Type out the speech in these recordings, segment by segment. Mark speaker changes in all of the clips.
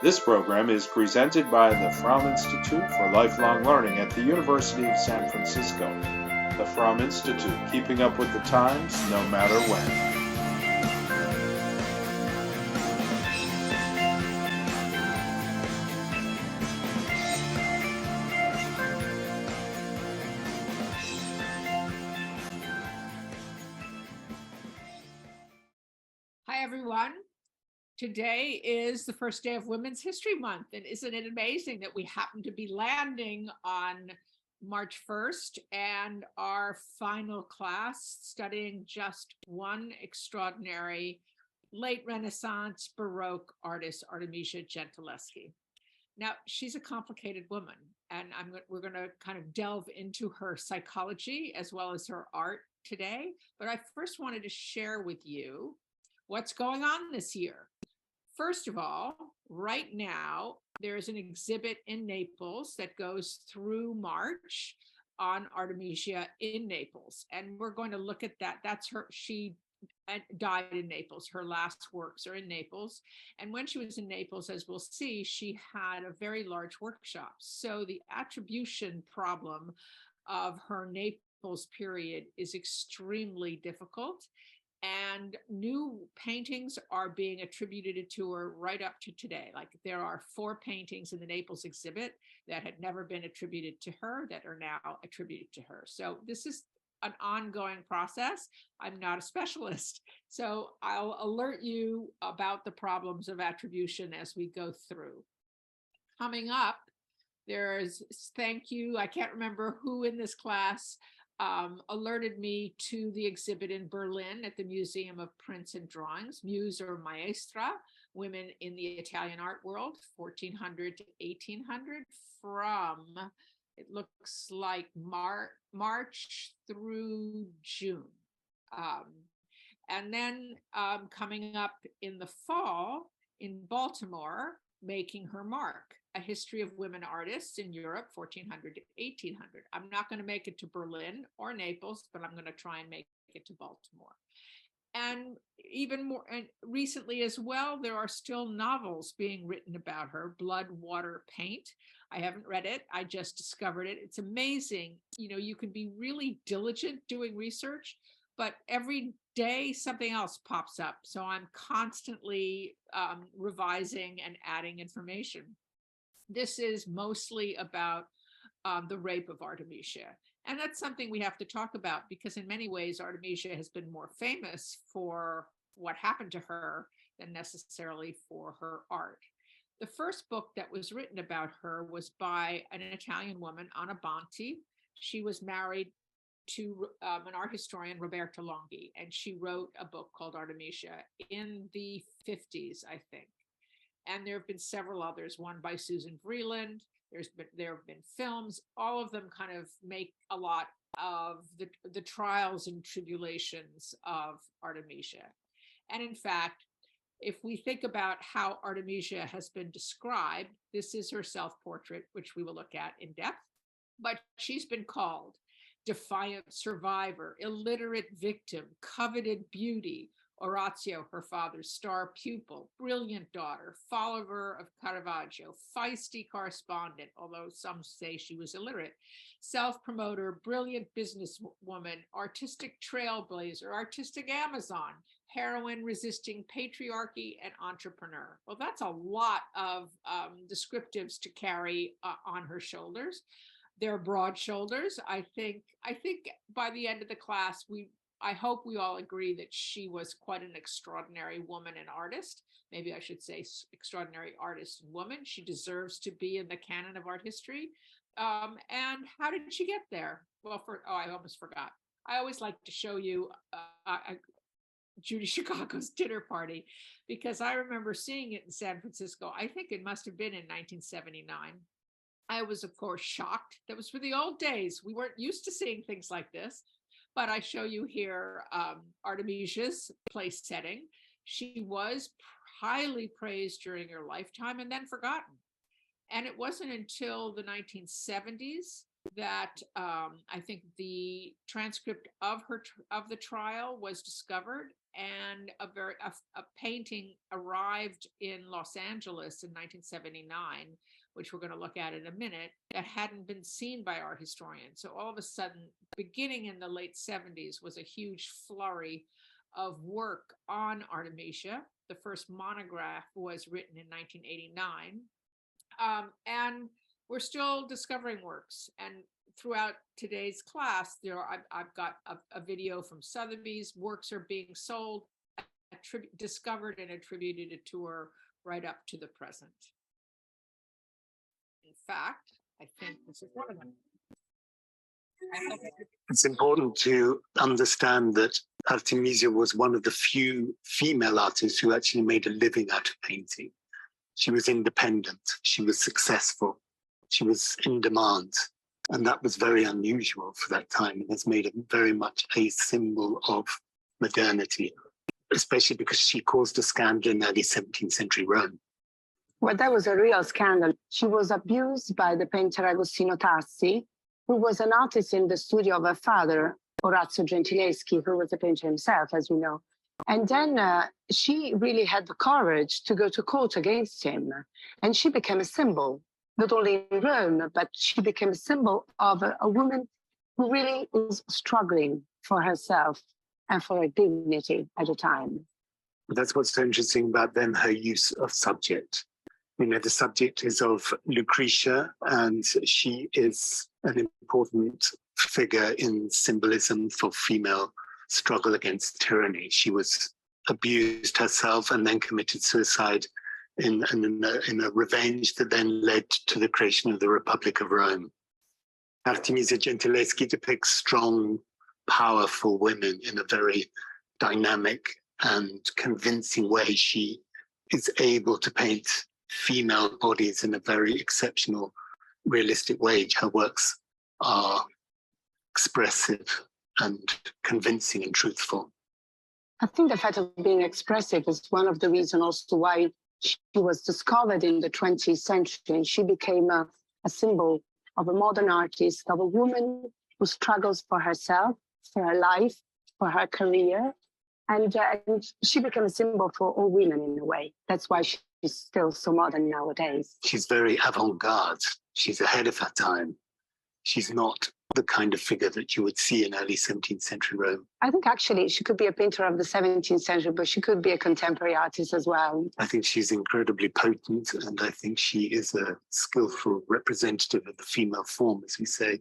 Speaker 1: This program is presented by the Fromm Institute for Lifelong Learning at the University of San Francisco. The Fromm Institute, keeping up with the times no matter when.
Speaker 2: Hi, everyone. Today is the first day of Women's History Month, and isn't it amazing that we happen to be landing on March 1st and our final class studying just one extraordinary late Renaissance Baroque artist, Artemisia Gentileschi. Now, she's a complicated woman, and we're going to kind of delve into her psychology as well as her art today. But I first wanted to share with you what's going on this year. First of all, right now, there's an exhibit in Naples that goes through March on Artemisia in Naples. And we're going to look at that. That's her. She died in Naples. Her last works are in Naples. And when she was in Naples, as we'll see, she had a very large workshop. So the attribution problem of her Naples period is extremely difficult. And new paintings are being attributed to her right up to today. Like there are 4 paintings in the Naples exhibit that had never been attributed to her that are now attributed to her. So this is an ongoing process. I'm not a specialist, so I'll alert you about the problems of attribution as we go through. Coming up, there's thank you. I can't remember who in this class alerted me to the exhibit in Berlin at the Museum of Prints and Drawings, Muse or Maestra, Women in the Italian Art World, 1400 to 1800, from, it looks like March through June. And then coming up in the fall in Baltimore, Making Her Mark, a history of women artists in Europe, 1400 to 1800. I'm not going to make it to Berlin or Naples, but I'm going to try and make it to Baltimore. And even more and recently as well, there are still novels being written about her, Blood, Water, Paint. I haven't read it. I just discovered it. It's amazing. You know, you can be really diligent doing research, but every day something else pops up. So I'm constantly revising and adding information. This is mostly about the rape of Artemisia. And that's something we have to talk about because in many ways, Artemisia has been more famous for what happened to her than necessarily for her art. The first book that was written about her was by an Italian woman, Anna Bonti. She was married to an art historian, Roberta Longhi, and she wrote a book called Artemisia in the 50s, I think. And there have been several others, one by Susan Vreeland. There have been films. All of them kind of make a lot of the trials and tribulations of Artemisia. And in fact, if we think about how Artemisia has been described, this is her self-portrait, which we will look at in depth. But she's been called defiant survivor, illiterate victim, coveted beauty, Orazio, her father's star pupil, brilliant daughter, follower of Caravaggio, feisty correspondent, although some say she was illiterate, self-promoter, brilliant businesswoman, artistic trailblazer, artistic Amazon, heroine resisting patriarchy, and entrepreneur. Well, that's a lot of descriptives to carry on her shoulders. They're broad shoulders. I think by the end of the class, I hope we all agree that she was quite an extraordinary woman and artist. Maybe I should say extraordinary artist and woman. She deserves to be in the canon of art history. And how did she get there? Well, I almost forgot. I always like to show you Judy Chicago's dinner party because I remember seeing it in San Francisco. I think it must have been in 1979. I was, of course, shocked. That was for the old days. We weren't used to seeing things like this. But I show you here Artemisia's place setting. She was highly praised during her lifetime and then forgotten. And it wasn't until the 1970s that I think the transcript of the trial was discovered, and a painting arrived in Los Angeles in 1979, which we're going to look at in a minute, that hadn't been seen by art historians. So all of a sudden, beginning in the late 70s, was a huge flurry of work on Artemisia. The first monograph was written in 1989. And we're still discovering works. And throughout today's class, I've got a video from Sotheby's. Works are being sold, discovered, and attributed to her right up to the present. In fact, I think this is one of them.
Speaker 3: It's important to understand that Artemisia was one of the few female artists who actually made a living out of painting. She was independent, she was successful, she was in demand, and that was very unusual for that time, and has made it very much a symbol of modernity, especially because she caused a scandal in early 17th century Rome.
Speaker 4: Well, that was a real scandal. She was abused by the painter Agostino Tassi, who was an artist in the studio of her father, Orazio Gentileschi, who was a painter himself, as we know. And then she really had the courage to go to court against him. And she became a symbol, not only in Rome, but she became a symbol of a woman who really was struggling for herself and for her dignity at the time.
Speaker 3: That's what's so interesting about then her use of subject. You know, the subject is of Lucretia, and she is an important figure in symbolism for female struggle against tyranny. She was abused herself and then committed suicide in a revenge that then led to the creation of the Republic of Rome. Artemisia Gentileschi depicts strong, powerful women in a very dynamic and convincing way. She is able to paint female bodies in a very exceptional, realistic way. Her works are expressive and convincing and truthful.
Speaker 4: I think the fact of being expressive is one of the reasons also why she was discovered in the 20th century. And she became a symbol of a modern artist, of a woman who struggles for herself, for her life, for her career. And she became a symbol for all women in a way. That's why she's still so modern nowadays.
Speaker 3: She's very avant-garde. She's ahead of her time. She's not the kind of figure that you would see in early 17th century Rome.
Speaker 4: I think actually she could be a painter of the 17th century, but she could be a contemporary artist as well.
Speaker 3: I think she's incredibly potent, and I think she is a skillful representative of the female form, as we say.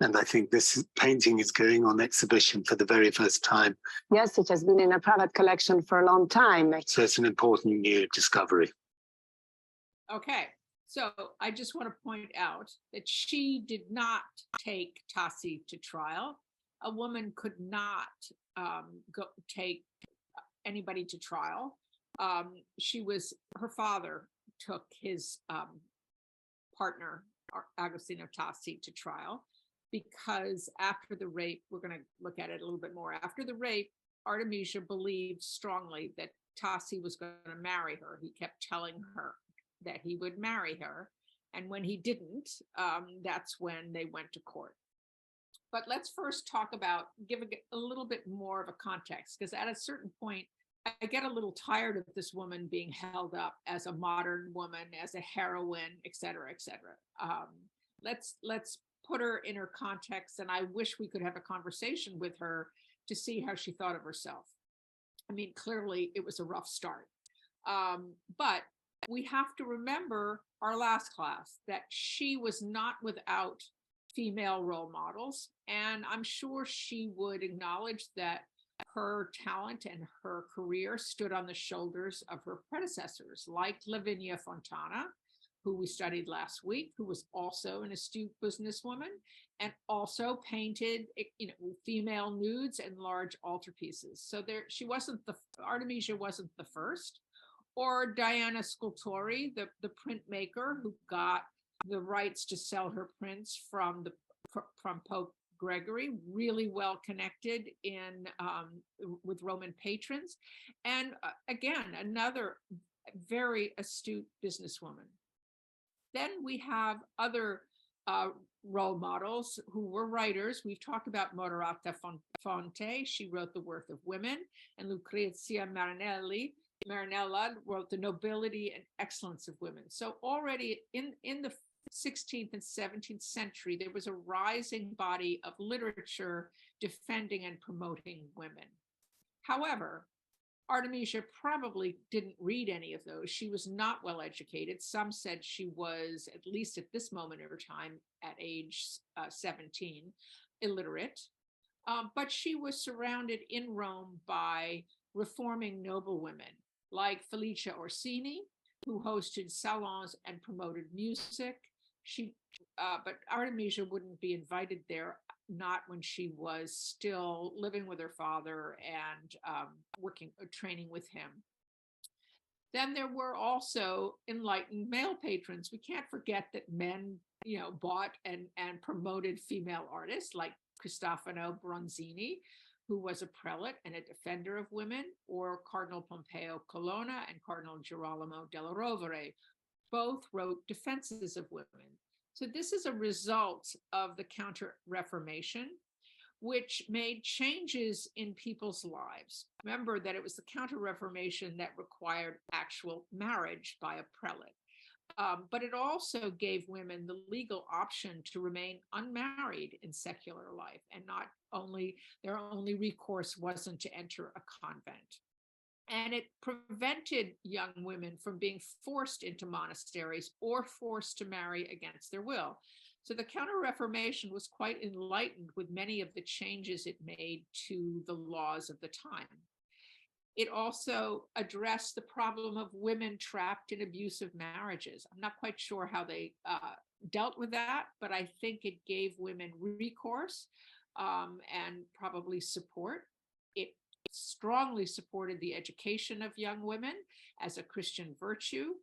Speaker 3: And I think this painting is going on exhibition for the very first time.
Speaker 4: Yes, it has been in a private collection for a long time.
Speaker 3: So it's an important new discovery.
Speaker 2: Okay, so I just want to point out that she did not take Tassi to trial. A woman could not take anybody to trial. Her father took his partner, Agostino Tassi, to trial. Because after the rape, we're going to look at it a little bit more. After the rape, Artemisia believed strongly that Tassi was going to marry her. He kept telling her that he would marry her. And when he didn't, that's when they went to court. But let's first give a little bit more of a context, because at a certain point, I get a little tired of this woman being held up as a modern woman, as a heroine, et cetera, et cetera. Let's put her in her context, and I wish we could have a conversation with her to see how she thought of herself. I mean, clearly it was a rough start, but we have to remember our last class, that she was not without female role models, and I'm sure she would acknowledge that her talent and her career stood on the shoulders of her predecessors, like Lavinia Fontana, who we studied last week, who was also an astute businesswoman and also painted, female nudes and large altarpieces. So Artemisia wasn't the first. Or Diana Scultori, the printmaker who got the rights to sell her prints from Pope Gregory, really well connected with Roman patrons. And again, another very astute businesswoman. Then we have other role models who were writers. We've talked about Moderata Fonte. She wrote The Worth of Women, and Lucrezia Marinella wrote The Nobility and Excellence of Women. So already in the 16th and 17th century, there was a rising body of literature defending and promoting women. However, Artemisia probably didn't read any of those. She was not well educated. Some said she was, at least at this moment in her time, at age 17, illiterate. But she was surrounded in Rome by reforming noblewomen like Felicia Orsini, who hosted salons and promoted music. But Artemisia wouldn't be invited there, not when she was still living with her father and training with him. Then there were also enlightened male patrons. We can't forget that men, bought and promoted female artists like Cristofano Bronzini, who was a prelate and a defender of women, or Cardinal Pompeo Colonna and Cardinal Girolamo della Rovere. Both wrote defenses of women. So this is a result of the Counter-Reformation, which made changes in people's lives. Remember that it was the Counter-Reformation that required actual marriage by a prelate. But it also gave women the legal option to remain unmarried in secular life, and their only recourse wasn't to enter a convent. And it prevented young women from being forced into monasteries or forced to marry against their will. So the Counter-Reformation was quite enlightened with many of the changes it made to the laws of the time. It also addressed the problem of women trapped in abusive marriages. I'm not quite sure how they dealt with that, but I think it gave women recourse and probably support. It strongly supported the education of young women as a Christian virtue,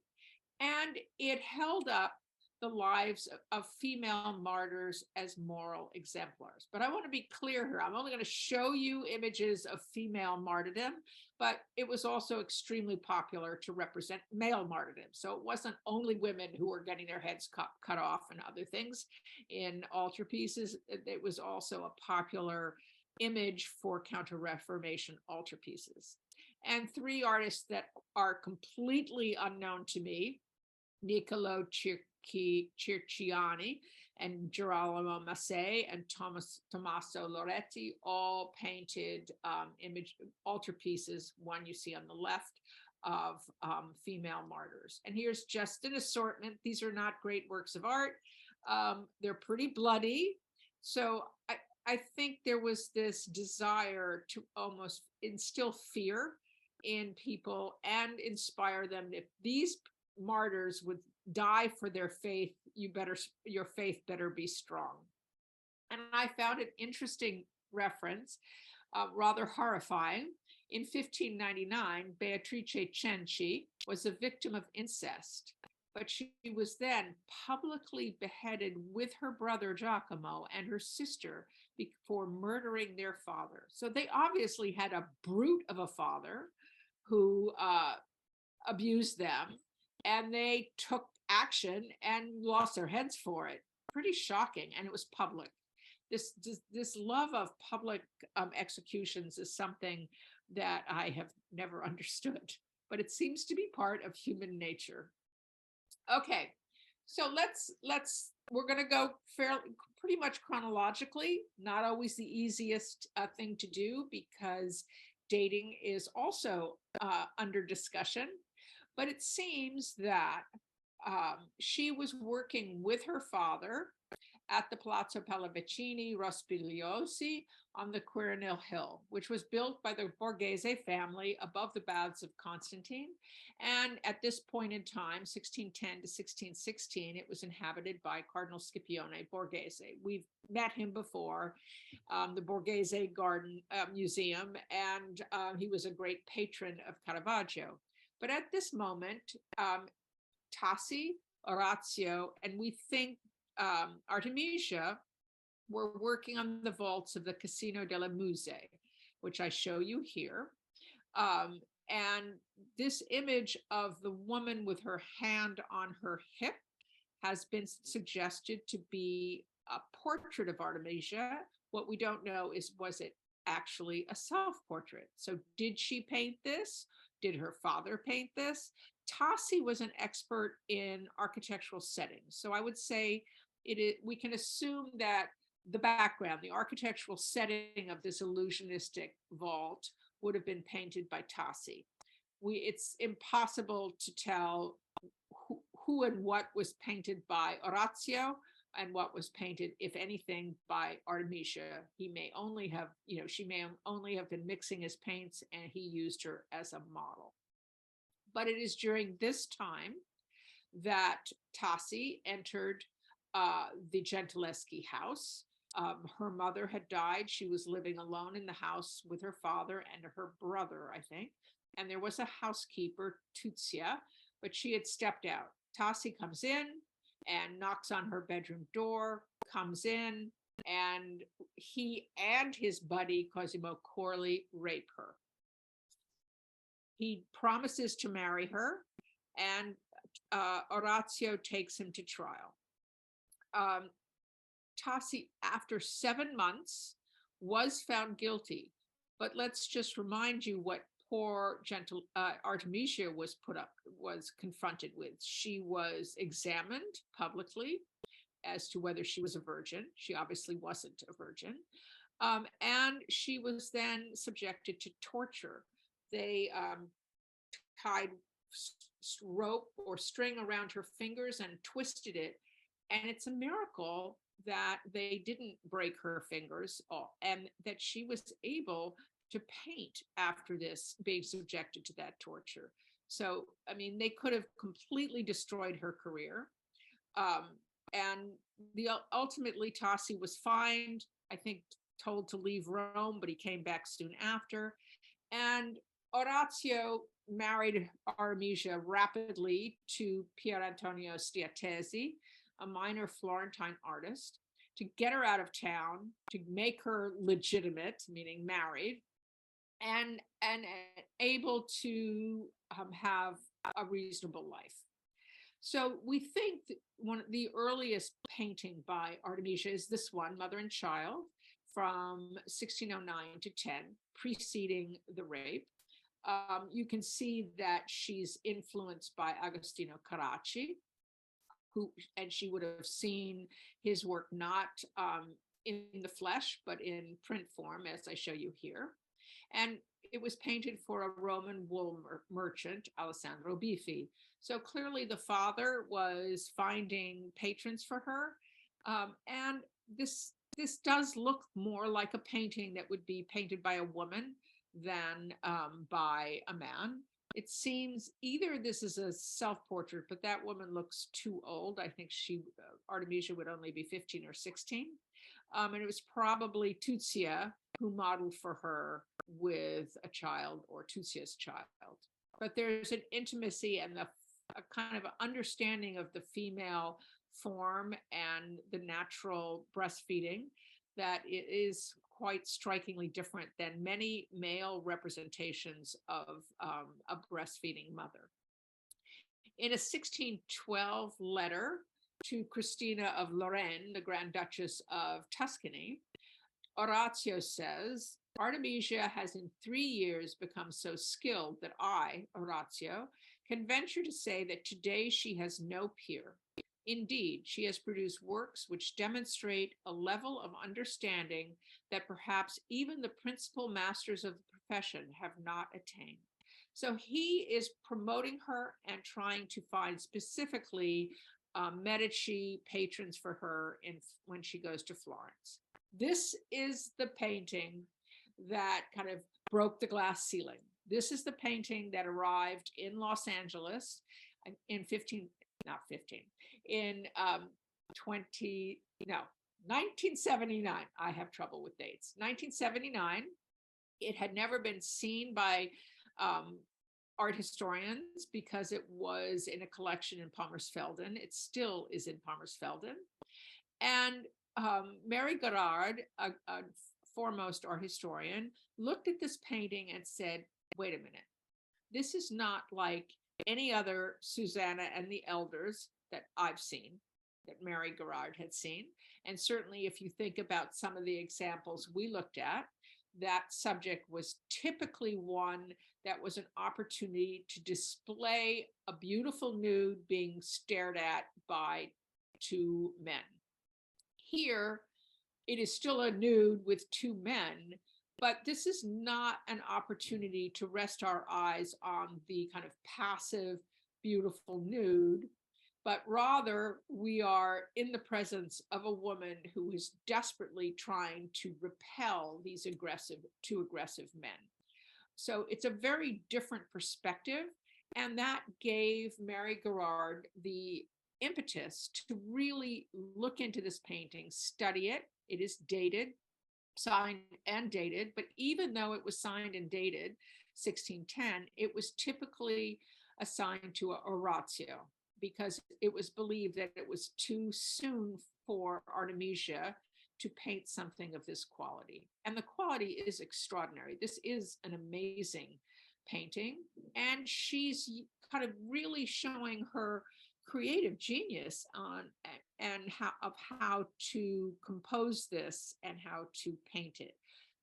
Speaker 2: and it held up the lives of female martyrs as moral exemplars. But I want to be clear here. I'm only going to show you images of female martyrdom, but it was also extremely popular to represent male martyrdom. So it wasn't only women who were getting their heads cut off and other things in altarpieces. It was also a popular image for Counter-Reformation altarpieces. And three artists that are completely unknown to me, Niccolo Circiani and Girolamo Massé and Tommaso Loretti, all painted image altarpieces, one you see on the left, of female martyrs. And here's just an assortment. These are not great works of art. They're pretty bloody. So I think there was this desire to almost instill fear in people and inspire them. If these martyrs would die for their faith, your faith better be strong. And I found an interesting reference, rather horrifying. In 1599, Beatrice Cenci was a victim of incest, but she was then publicly beheaded with her brother Giacomo and her sister for murdering their father. So they obviously had a brute of a father who abused them, and they took action and lost their heads for it. Pretty shocking, and it was public. This love of public executions is something that I have never understood, but it seems to be part of human nature. Okay, so we're going to go pretty much chronologically, not always the easiest thing to do because dating is also under discussion, but it seems that she was working with her father at the Palazzo Pallavicini Rospigliosi on the Quirinal Hill, which was built by the Borghese family above the Baths of Constantine. And at this point in time, 1610 to 1616, it was inhabited by Cardinal Scipione Borghese. We've met him before, the Borghese Garden Museum, and he was a great patron of Caravaggio. But at this moment, Tassi, Orazio, and we think Artemisia were working on the vaults of the Casino delle Muse, which I show you here. And this image of the woman with her hand on her hip has been suggested to be a portrait of Artemisia. What we don't know is, was it actually a self-portrait? So did she paint this? Did her father paint this? Tassi was an expert in architectural settings. So I would say we can assume that the background, the architectural setting of this illusionistic vault would have been painted by Tassi. It's impossible to tell who and what was painted by Orazio and what was painted, if anything, by Artemisia. He may only have, she may only have been mixing his paints and he used her as a model. But it is during this time that Tassi entered the Gentileschi house. Her mother had died. She was living alone in the house with her father and her brother, I think. And there was a housekeeper, Tuzia, but she had stepped out. Tassi comes in and knocks on her bedroom door, comes in, and he and his buddy, Cosimo Corli, rape her. He promises to marry her, and Orazio takes him to trial. Tassi, after 7 months, was found guilty. But let's just remind you what poor Artemisia was confronted with. She was examined publicly as to whether she was a virgin. She obviously wasn't a virgin. And she was then subjected to torture. They tied rope or string around her fingers and twisted it. And it's a miracle that they didn't break her fingers and that she was able to paint after this, being subjected to that torture. So, I mean, they could have completely destroyed her career. And ultimately, Tassi was fined, I think, told to leave Rome, but he came back soon after. And Orazio married Artemisia rapidly to Pier Antonio Stiatesi, a minor Florentine artist, to get her out of town, to make her legitimate, meaning married, and able to have a reasonable life. So we think that one of the earliest painting by Artemisia is this one, Mother and Child, from 1609 to 10, preceding the rape. You can see that she's influenced by Agostino Carracci, and she would have seen his work not in the flesh, but in print form, as I show you here. And it was painted for a Roman wool merchant, Alessandro Biffi. So clearly the father was finding patrons for her. And this does look more like a painting that would be painted by a woman than by a man. It seems either this is a self-portrait, but that woman looks too old. I think Artemisia would only be 15 or 16. And it was probably Tuzia who modeled for her with a child, or Tuzia's child. But there's an intimacy and a kind of understanding of the female form and the natural breastfeeding that it is quite strikingly different than many male representations of a breastfeeding mother. In a 1612 letter to Christina of Lorraine, the Grand Duchess of Tuscany, Orazio says, Artemisia has in 3 years become so skilled that I, Orazio, can venture to say that today she has no peer. Indeed, she has produced works which demonstrate a level of understanding that perhaps even the principal masters of the profession have not attained. So he is promoting her and trying to find specifically Medici patrons for her when she goes to Florence. This is the painting that kind of broke the glass ceiling. This is the painting that arrived in Los Angeles in 1979. I have trouble with dates. 1979. It had never been seen by art historians because it was in a collection in Palmersfelden. It still is in Palmersfelden. And Mary Garrard, a foremost art historian, looked at this painting and said, wait a minute, this is not like any other Susanna and the Elders that I've seen. that Mary Garrard had seen. And certainly if you think about some of the examples we looked at, that subject was typically one that was an opportunity to display a beautiful nude being stared at by two men. Here, it is still a nude with two men, but this is not an opportunity to rest our eyes on the kind of passive, beautiful nude, but rather we are in the presence of a woman who is desperately trying to repel these two aggressive men. So it's a very different perspective, and that gave Mary Garrard the impetus to really look into this painting, study it. It is dated, signed and dated, but even though it was signed and dated 1610, it was typically assigned to Orazio because it was believed that it was too soon for Artemisia to paint something of this quality. And the quality is extraordinary. This is an amazing painting, and she's kind of really showing her creative genius on and how to compose this and how to paint it.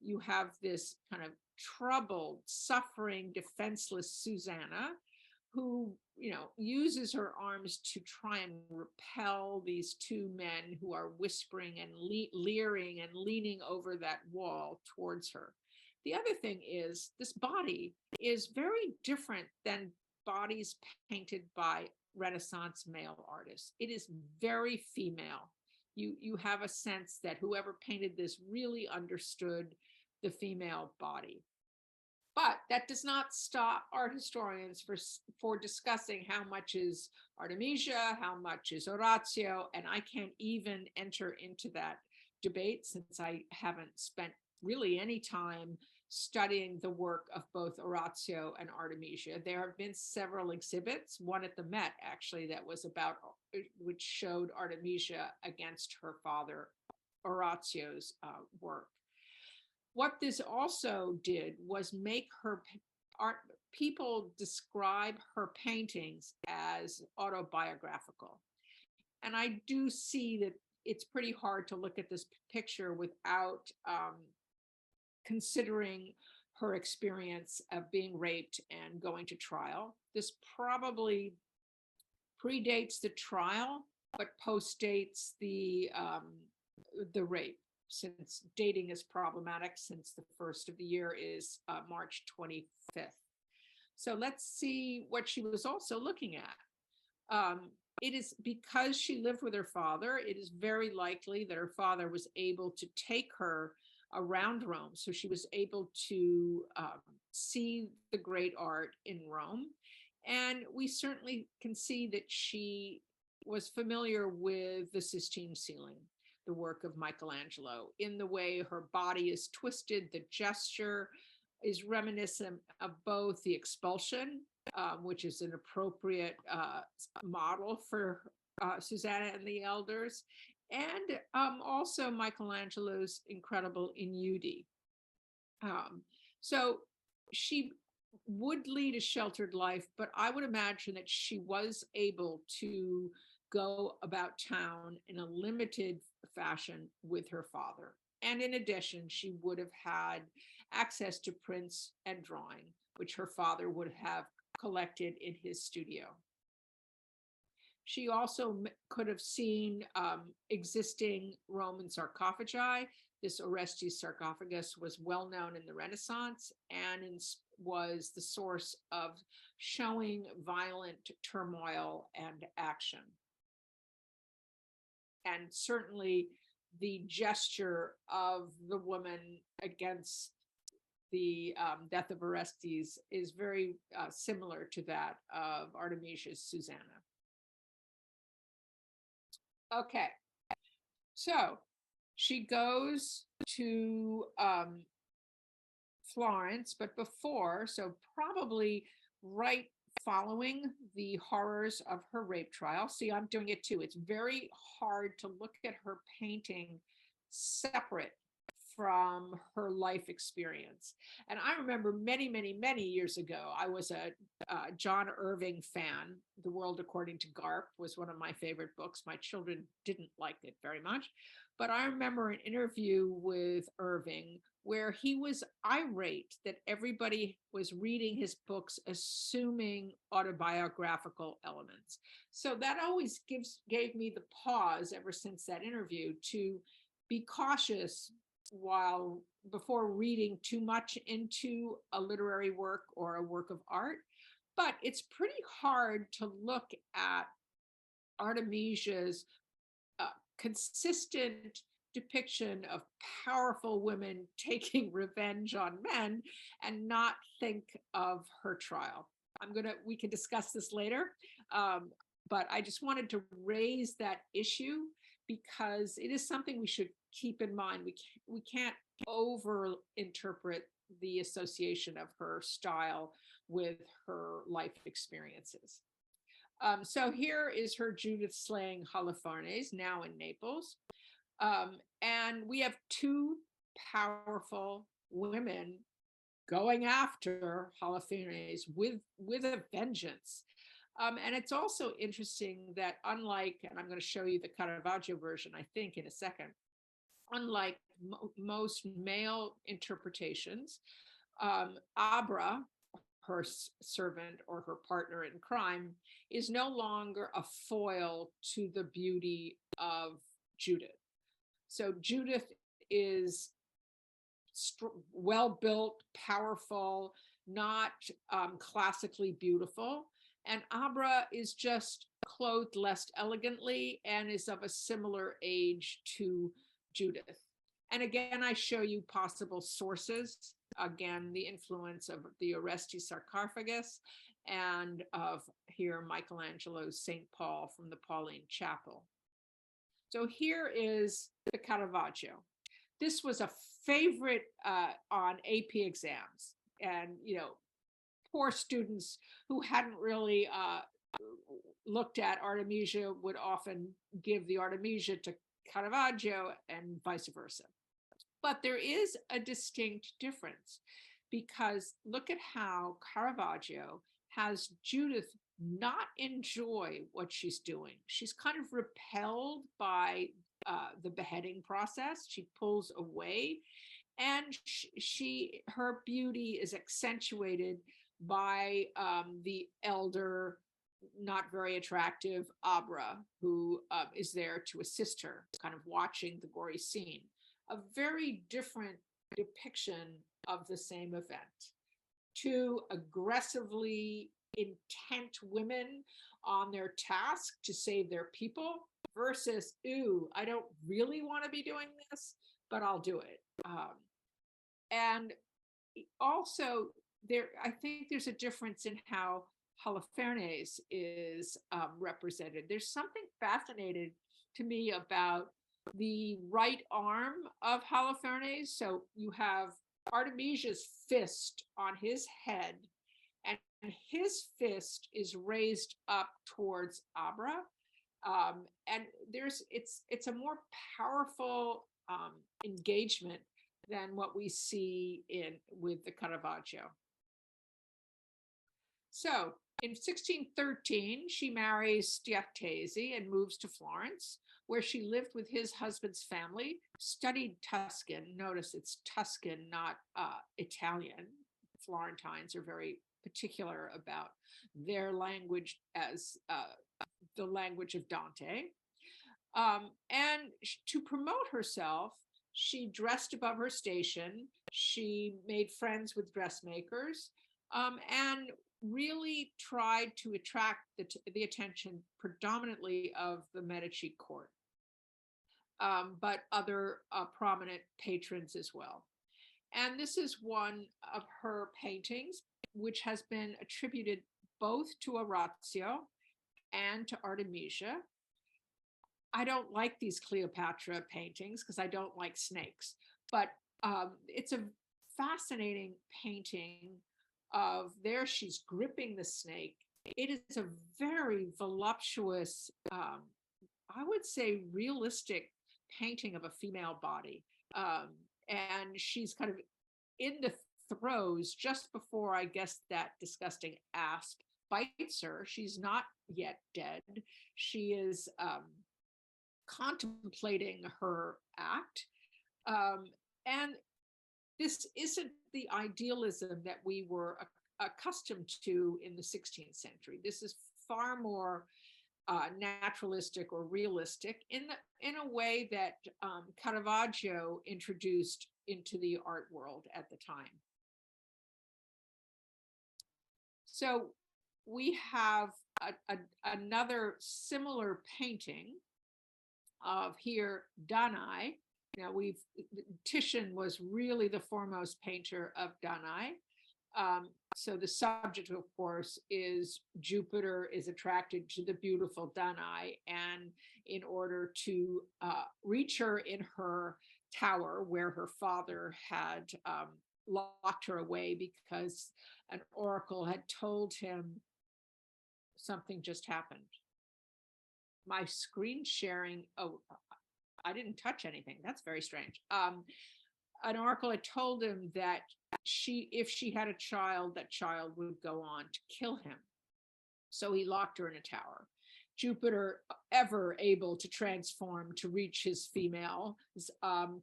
Speaker 2: You have this kind of troubled, suffering, defenseless Susanna who, uses her arms to try and repel these two men who are whispering and leering and leaning over that wall towards her. The other thing is this body is very different than bodies painted by Renaissance male artists. It is very female. You have a sense that whoever painted this really understood the female body. But that does not stop art historians for discussing how much is Artemisia, how much is Orazio, and I can't even enter into that debate since I haven't spent really any time studying the work of both Orazio and Artemisia. There have been several exhibits, one at the Met actually that was which showed Artemisia against her father Orazio's work. What this also did was make her art, people describe her paintings as autobiographical. And I do see that it's pretty hard to look at this picture without considering her experience of being raped and going to trial. This probably predates the trial, but postdates the rape, since dating is problematic since the first of the year is March 25th. So let's see what she was also looking at. It is because she lived with her father, it is very likely that her father was able to take her around Rome. So she was able to see the great art in Rome. And we certainly can see that she was familiar with the Sistine ceiling, the work of Michelangelo, in the way her body is twisted. The gesture is reminiscent of both the expulsion, which is an appropriate model for Susanna and the elders, and also Michelangelo's incredible Inuti. So she would lead a sheltered life, but I would imagine that she was able to go about town in a limited fashion with her father. And in addition, she would have had access to prints and drawing, which her father would have collected in his studio. She also could have seen existing Roman sarcophagi. This Orestes sarcophagus was well known in the Renaissance and was the source of showing violent turmoil and action. And certainly the gesture of the woman against the death of Orestes is very similar to that of Artemisia's Susanna. Okay, so she goes to Florence, but before, so probably right following the horrors of her rape trial. See, I'm doing it too. It's very hard to look at her painting separate from her life experience. And I remember many, many, many years ago, I was a John Irving fan. The World According to Garp was one of my favorite books. My children didn't like it very much, but I remember an interview with Irving where he was irate that everybody was reading his books assuming autobiographical elements. So that always gave me the pause ever since that interview to be cautious before reading too much into a literary work or a work of art. But it's pretty hard to look at Artemisia's consistent depiction of powerful women taking revenge on men and not think of her trial. We can discuss this later, but I just wanted to raise that issue because it is something we should keep in mind. We can't over interpret the association of her style with her life experiences. So here is her Judith slaying Holofernes, now in Naples. And we have two powerful women going after Holofernes with a vengeance. And it's also interesting that unlike, and I'm going to show you the Caravaggio version, I think, in a second, unlike most male interpretations, Abra, her servant or her partner in crime, is no longer a foil to the beauty of Judith. So Judith is well-built, powerful, not classically beautiful. And Abra is just clothed less elegantly and is of a similar age to Judith. And again, I show you possible sources. Again, the influence of the Oresti sarcophagus and of here Michelangelo's St. Paul from the Pauline Chapel. So here is the Caravaggio. This was a favorite on AP exams. And, poor students who hadn't really looked at Artemisia would often give the Artemisia to Caravaggio and vice versa. But there is a distinct difference because look at how Caravaggio has Judith not enjoy what she's doing. She's kind of repelled by the beheading process. She pulls away, and her beauty is accentuated by the elder, not very attractive Abra, who is there to assist her, kind of watching the gory scene. A very different depiction of the same event. Two aggressively intent women on their task to save their people versus, ooh, I don't really want to be doing this, but I'll do it. And also, I think there's a difference in how Holofernes is represented. There's something fascinating to me about the right arm of Holofernes. So you have Artemisia's fist on his head, and his fist is raised up towards Abra. And it's a more powerful engagement than what we see with the Caravaggio. So in 1613, she marries Stiattesi and moves to Florence, where she lived with his husband's family, studied Tuscan. Notice it's Tuscan, not Italian. Florentines are very particular about their language as the language of Dante. And to promote herself, she dressed above her station. She made friends with dressmakers and really tried to attract the attention predominantly of the Medici court, but other prominent patrons as well. And this is one of her paintings, which has been attributed both to Orazio and to Artemisia. I don't like these Cleopatra paintings because I don't like snakes, but it's a fascinating painting of there she's gripping the snake. It is a very voluptuous, I would say realistic painting of a female body. and she's kind of in the throes just before, I guess, that disgusting asp bites her. She's not yet dead. She is contemplating her act. And this isn't the idealism that we were accustomed to in the 16th century. This is far more naturalistic or realistic in a way that Caravaggio introduced into the art world at the time. So we have another similar painting of here Danae. Now Titian was really the foremost painter of Danae. So the subject, of course, is Jupiter is attracted to the beautiful Danae, and in order to reach her in her tower where her father had locked her away because an oracle had told him something just happened. My screen sharing, oh, I didn't touch anything. That's very strange. An oracle had told him that if she had a child, that child would go on to kill him. So he locked her in a tower. Jupiter, ever able to transform to reach his female,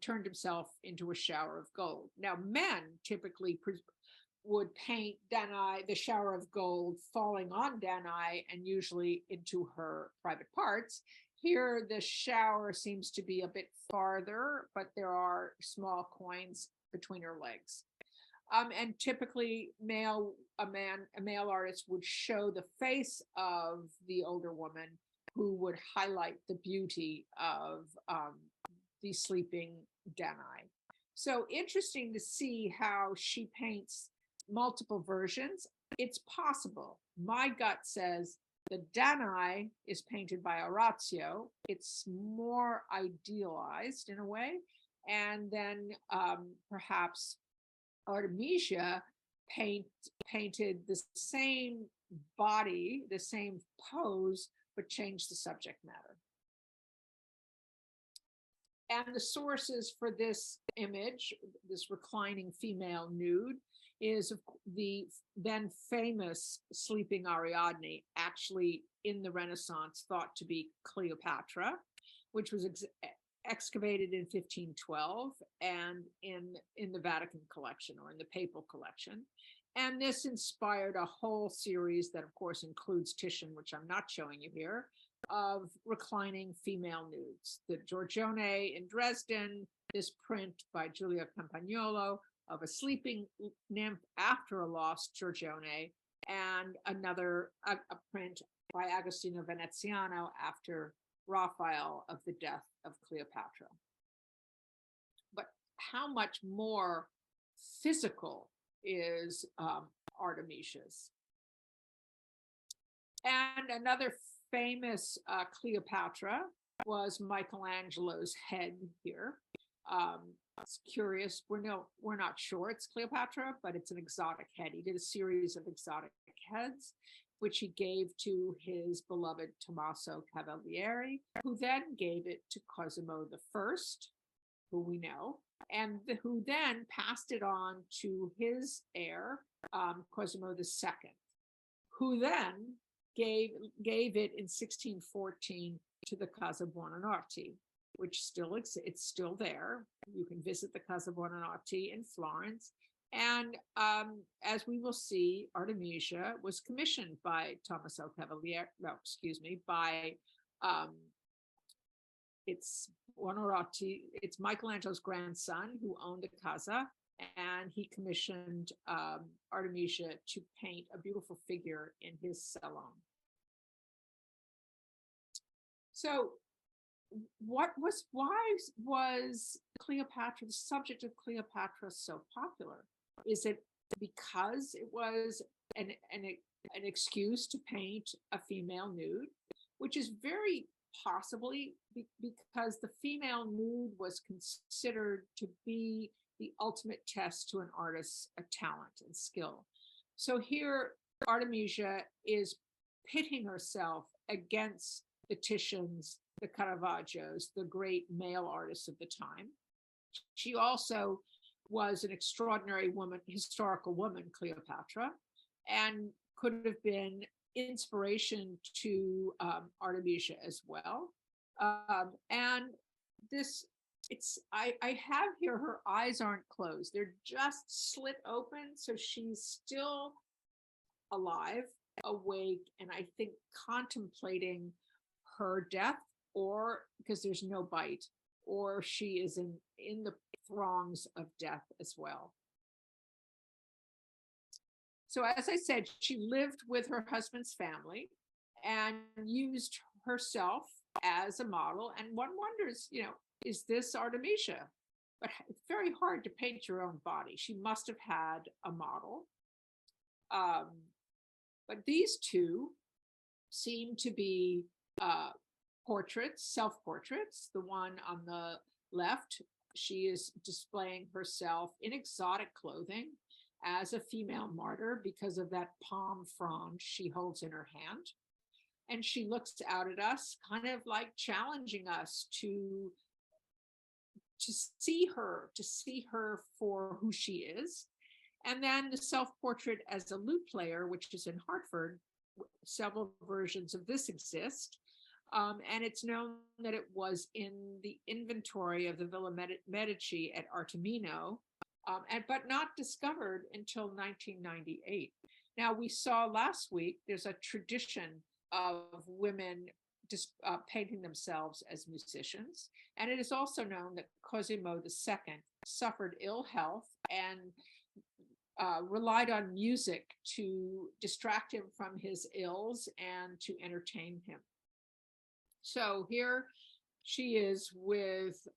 Speaker 2: turned himself into a shower of gold. Now, men typically would paint Danae, the shower of gold, falling on Danae and usually into her private parts. Here, the shower seems to be a bit farther, but there are small coins between her legs. And typically, a male artist would show the face of the older woman, who would highlight the beauty of the sleeping Danae. So interesting to see how she paints multiple versions. It's possible. My gut says the Danae is painted by Orazio. It's more idealized in a way. And then perhaps Artemisia painted the same body, the same pose, but changed the subject matter. And the sources for this image, this reclining female nude, is the then famous sleeping Ariadne, actually in the Renaissance thought to be Cleopatra, which was excavated in 1512 and in the Vatican collection, or in the papal collection. And this inspired a whole series that, of course, includes Titian, which I'm not showing you here, of reclining female nudes. The Giorgione in Dresden, this print by Giulia Campagnolo of a sleeping nymph after a lost Giorgione, and another a print by Agostino Veneziano after Raphael of the death of Cleopatra. But how much more physical is Artemisia's? And another famous Cleopatra was Michelangelo's head here. It's curious. We're not sure it's Cleopatra, but it's an exotic head. He did a series of exotic heads, which he gave to his beloved Tommaso Cavalieri, who then gave it to Cosimo I, who we know, and who then passed it on to his heir, Cosimo II, who then gave it in 1614 to the Casa Buonarroti, which it's still there. You can visit the Casa Buonarroti in Florence. And as we will see, Artemisia was commissioned by Tommaso Cavalieri, by it's Buonarroti, it's Michelangelo's grandson who owned the casa, and he commissioned Artemisia to paint a beautiful figure in his salon. So why was Cleopatra, the subject of Cleopatra, so popular? Is it because it was an excuse to paint a female nude, which is very possibly because the female nude was considered to be the ultimate test to an artist's talent and skill. So here Artemisia is pitting herself against the Titians, the Caravaggios, the great male artists of the time. She also was an extraordinary woman, historical woman, Cleopatra, and could have been inspiration to Artemisia as well. And this, I have here, her eyes aren't closed. They're just slit open. So she's still alive, awake, and I think contemplating her death, or because there's no bite, or she is in the throngs of death as well. So as I said, she lived with her husband's family and used herself as a model. And one wonders, is this Artemisia? But it's very hard to paint your own body. She must have had a model. But these two seem to be portraits, self-portraits. The one on the left, she is displaying herself in exotic clothing as a female martyr because of that palm frond she holds in her hand. And she looks out at us, kind of like challenging us to see her for who she is. And then the self-portrait as a lute player, which is in Hartford. Several versions of this exist. And it's known that it was in the inventory of the Villa Medici at Artemino, but not discovered until 1998. Now, we saw last week, there's a tradition of women painting themselves as musicians. And it is also known that Cosimo II suffered ill health and relied on music to distract him from his ills and to entertain him. So here she is with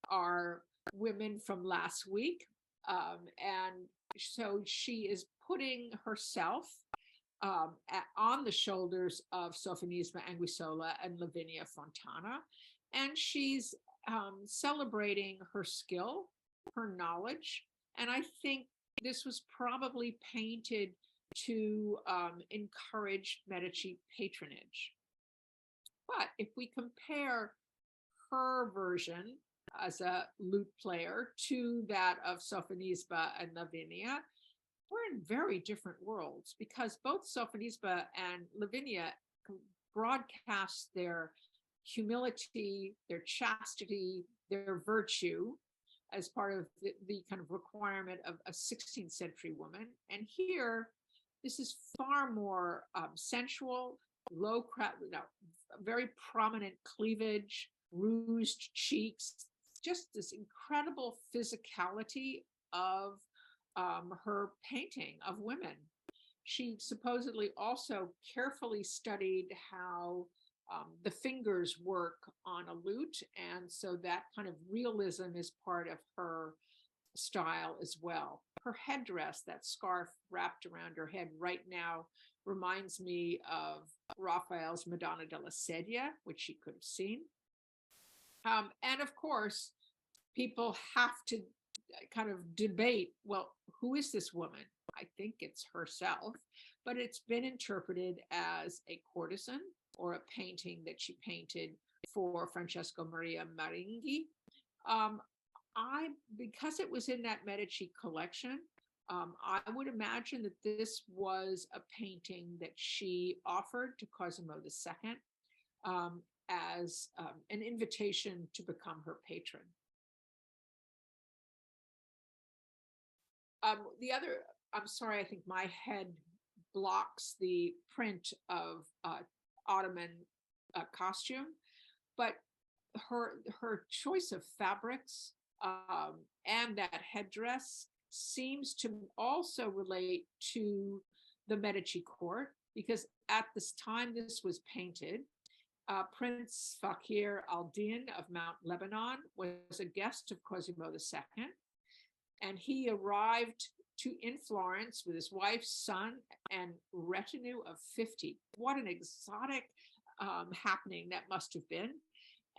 Speaker 2: our women from last week. And so she is putting herself on the shoulders of Sophonisba Anguissola and Lavinia Fontana. And she's celebrating her skill, her knowledge. And I think this was probably painted to encourage Medici patronage. But if we compare her version as a lute player to that of Sophonisba and Lavinia, we're in very different worlds, because both Sophonisba and Lavinia broadcast their humility, their chastity, their virtue as part of the kind of requirement of a 16th century woman. And here, this is far more sensual, very prominent cleavage, rouged cheeks, just this incredible physicality of her painting of women. She supposedly also carefully studied how the fingers work on a lute, and so that kind of realism is part of her style as well. Her headdress, that scarf wrapped around her head right now, reminds me of Raphael's Madonna della Sedia, which she could have seen. And of course, people have to kind of debate, well, who is this woman? I think it's herself, but it's been interpreted as a courtesan or a painting that she painted for Francesco Maria Maringhi. Because it was in that Medici collection, I would imagine that this was a painting that she offered to Cosimo II as an invitation to become her patron. The other, I'm sorry, I think my head blocks the print of Ottoman costume, but her choice of fabrics and that headdress seems to also relate to the Medici court, because at this time this was painted, Prince Fakir al-Din of Mount Lebanon was a guest of Cosimo II, and he arrived in Florence with his wife, son, and retinue of 50. What an exotic happening that must have been.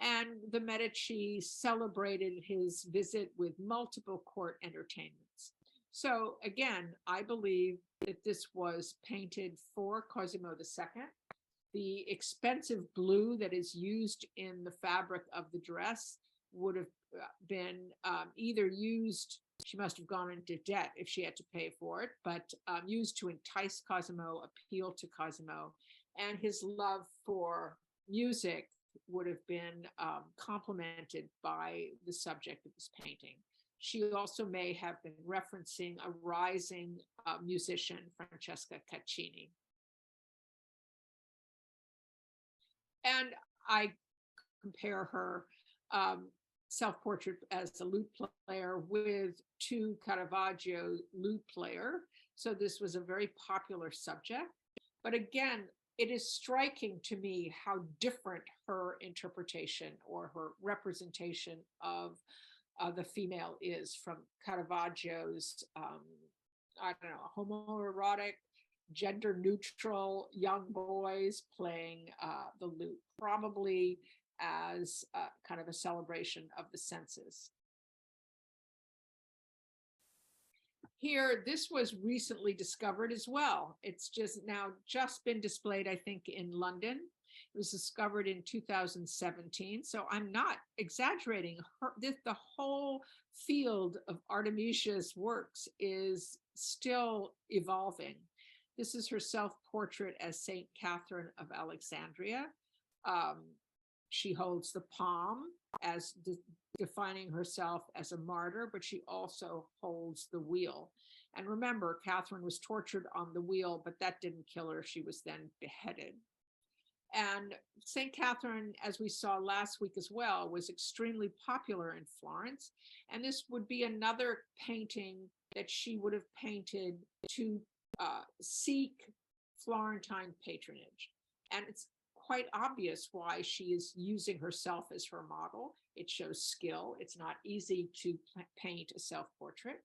Speaker 2: And the Medici celebrated his visit with multiple court entertainments. So again, I believe that this was painted for Cosimo II. The expensive blue that is used in the fabric of the dress would have been either used, she must have gone into debt if she had to pay for it, but used to entice Cosimo, appeal to Cosimo, and his love for music would have been complemented by the subject of this painting. She also may have been referencing a rising musician, Francesca Caccini. And I compare her self-portrait as a lute player with to Caravaggio's lute player. So this was a very popular subject. But again, it is striking to me how different her interpretation or her representation of the female is from Caravaggio's, I don't know, homoerotic, gender neutral young boys playing the lute, probably as kind of a celebration of the senses. Here, this was recently discovered as well. It's just been displayed, I think, in London. It was discovered in 2017. So I'm not exaggerating. The whole field of Artemisia's works is still evolving. This is her self-portrait as Saint Catherine of Alexandria. She holds the palm as defining herself as a martyr, but she also holds the wheel. And remember, Catherine was tortured on the wheel, but that didn't kill her. She was then beheaded. And St. Catherine, as we saw last week as well, was extremely popular in Florence. And this would be another painting that she would have painted to seek Florentine patronage. And it's quite obvious why she is using herself as her model. It shows skill. It's not easy to paint a self-portrait,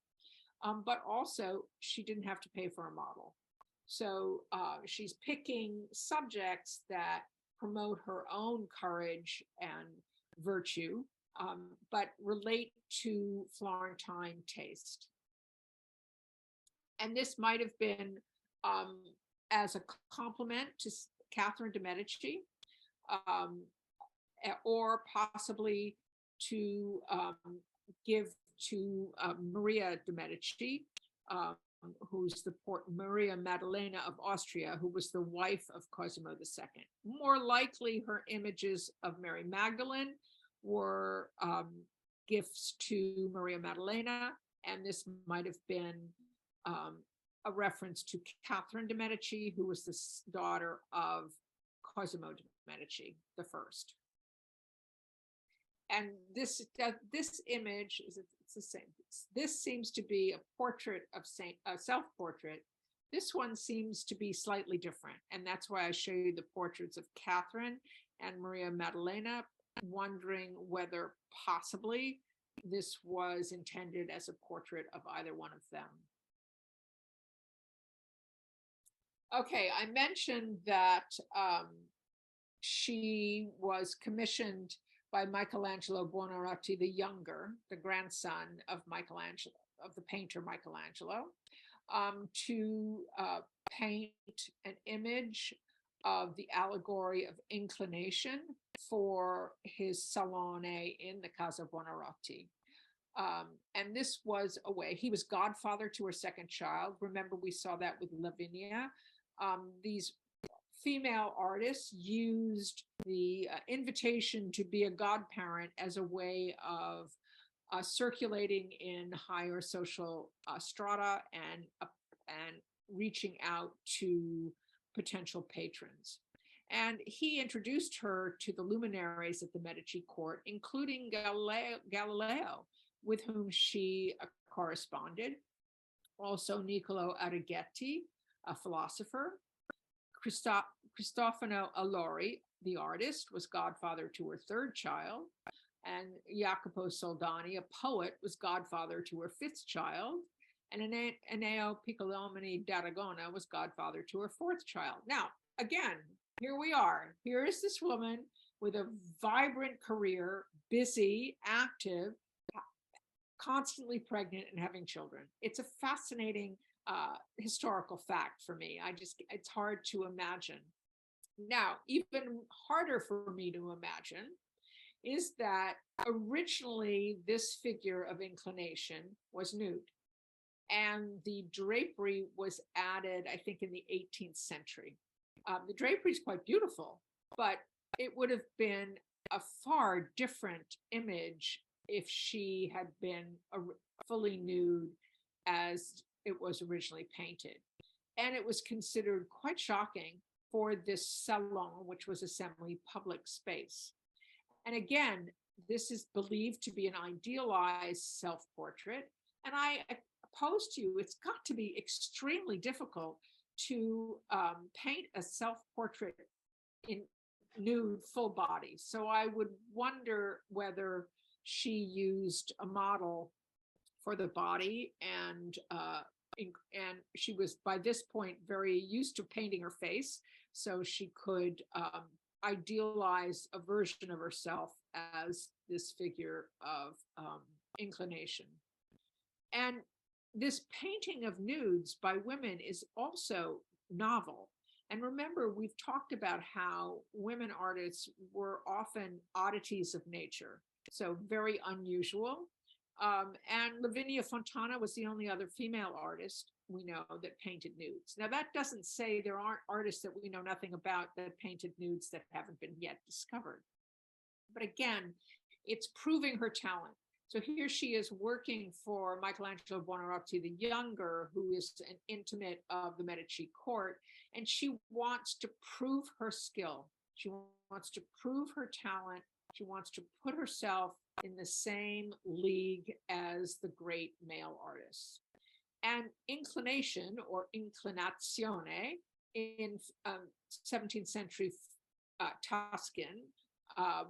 Speaker 2: but also she didn't have to pay for a model. So she's picking subjects that promote her own courage and virtue, but relate to Florentine taste. And this might have been as a compliment to Catherine de' Medici, or possibly to give to Maria de' Medici, who's the Maria Maddalena of Austria, who was the wife of Cosimo II. More likely, her images of Mary Magdalene were gifts to Maria Maddalena, and this might have been a reference to Catherine de' Medici, who was the daughter of Cosimo de' Medici the first. And this image it's the same. This seems to be a portrait of self-portrait. This one seems to be slightly different, and that's why I show you the portraits of Catherine and Maria Maddalena, wondering whether possibly this was intended as a portrait of either one of them. Okay, I mentioned that she was commissioned by Michelangelo Buonarroti the Younger, the grandson of Michelangelo, of the painter Michelangelo, to paint an image of the allegory of inclination for his Salone in the Casa Buonarroti. And this was a way, he was godfather to her second child. Remember, we saw that with Lavinia. These female artists used the invitation to be a godparent as a way of circulating in higher social strata and reaching out to potential patrons. And he introduced her to the luminaries at the Medici court, including Galileo, with whom she corresponded. Also Niccolo Arrighetti, a philosopher. Cristofano Allori, the artist, was godfather to her third child, and Jacopo Soldani, a poet, was godfather to her fifth child, and Ennio Piccolomini d'Aragona was godfather to her fourth child. Now, again, here we are. Here is this woman with a vibrant career, busy, active, constantly pregnant and having children. It's a fascinating historical fact for me. It's hard to imagine. Now, even harder for me to imagine is that originally this figure of inclination was nude, and the drapery was added, I think, in the 18th century. The drapery is quite beautiful, but it would have been a far different image if she had been fully nude as it was originally painted. And it was considered quite shocking for this salon, which was a semi-public space. And again, this is believed to be an idealized self-portrait. And I oppose to you, it's got to be extremely difficult to paint a self-portrait in nude full body. So I would wonder whether she used a model for the body, and she was by this point very used to painting her face, so she could idealize a version of herself as this figure of inclination. And this painting of nudes by women is also novel. And remember, we've talked about how women artists were often oddities of nature, so very unusual. And Lavinia Fontana was the only other female artist we know that painted nudes. Now, that doesn't say there aren't artists that we know nothing about that painted nudes that haven't been yet discovered. But again, it's proving her talent. So here she is working for Michelangelo Buonarroti the Younger, who is an intimate of the Medici court, and she wants to prove her skill. She wants to prove her talent. She wants to put herself in the same league as the great male artists. And inclination, or inclinazione, in 17th century Tuscan,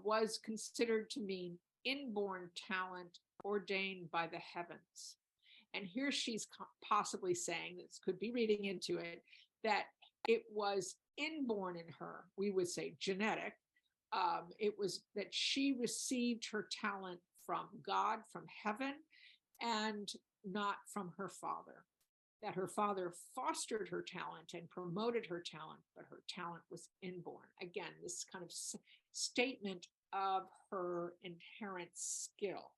Speaker 2: was considered to mean inborn talent ordained by the heavens. And here she's possibly saying, this could be reading into it, that it was inborn in her, we would say genetic. It was that she received her talent from God, from heaven, and not from her father. That her father fostered her talent and promoted her talent, but her talent was inborn. Again, this kind of statement of her inherent skill.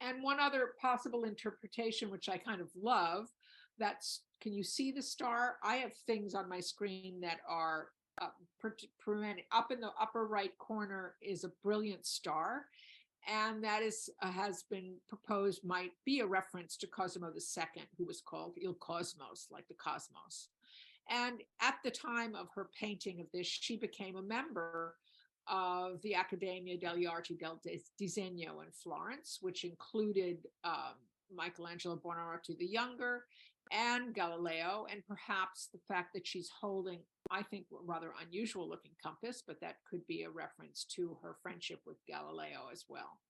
Speaker 2: And one other possible interpretation, which I kind of love, that's, can you see the star? I have things on my screen that are up in the upper right corner is a brilliant star. And that is has been proposed might be a reference to Cosimo II, who was called Il Cosmos, like the cosmos. And at the time of her painting of this, she became a member of the Accademia degli Arti del Disegno in Florence, which included Michelangelo Buonarroti the Younger and Galileo, and perhaps the fact that she's holding, I think, a rather unusual looking compass, but that could be a reference to her friendship with Galileo as well.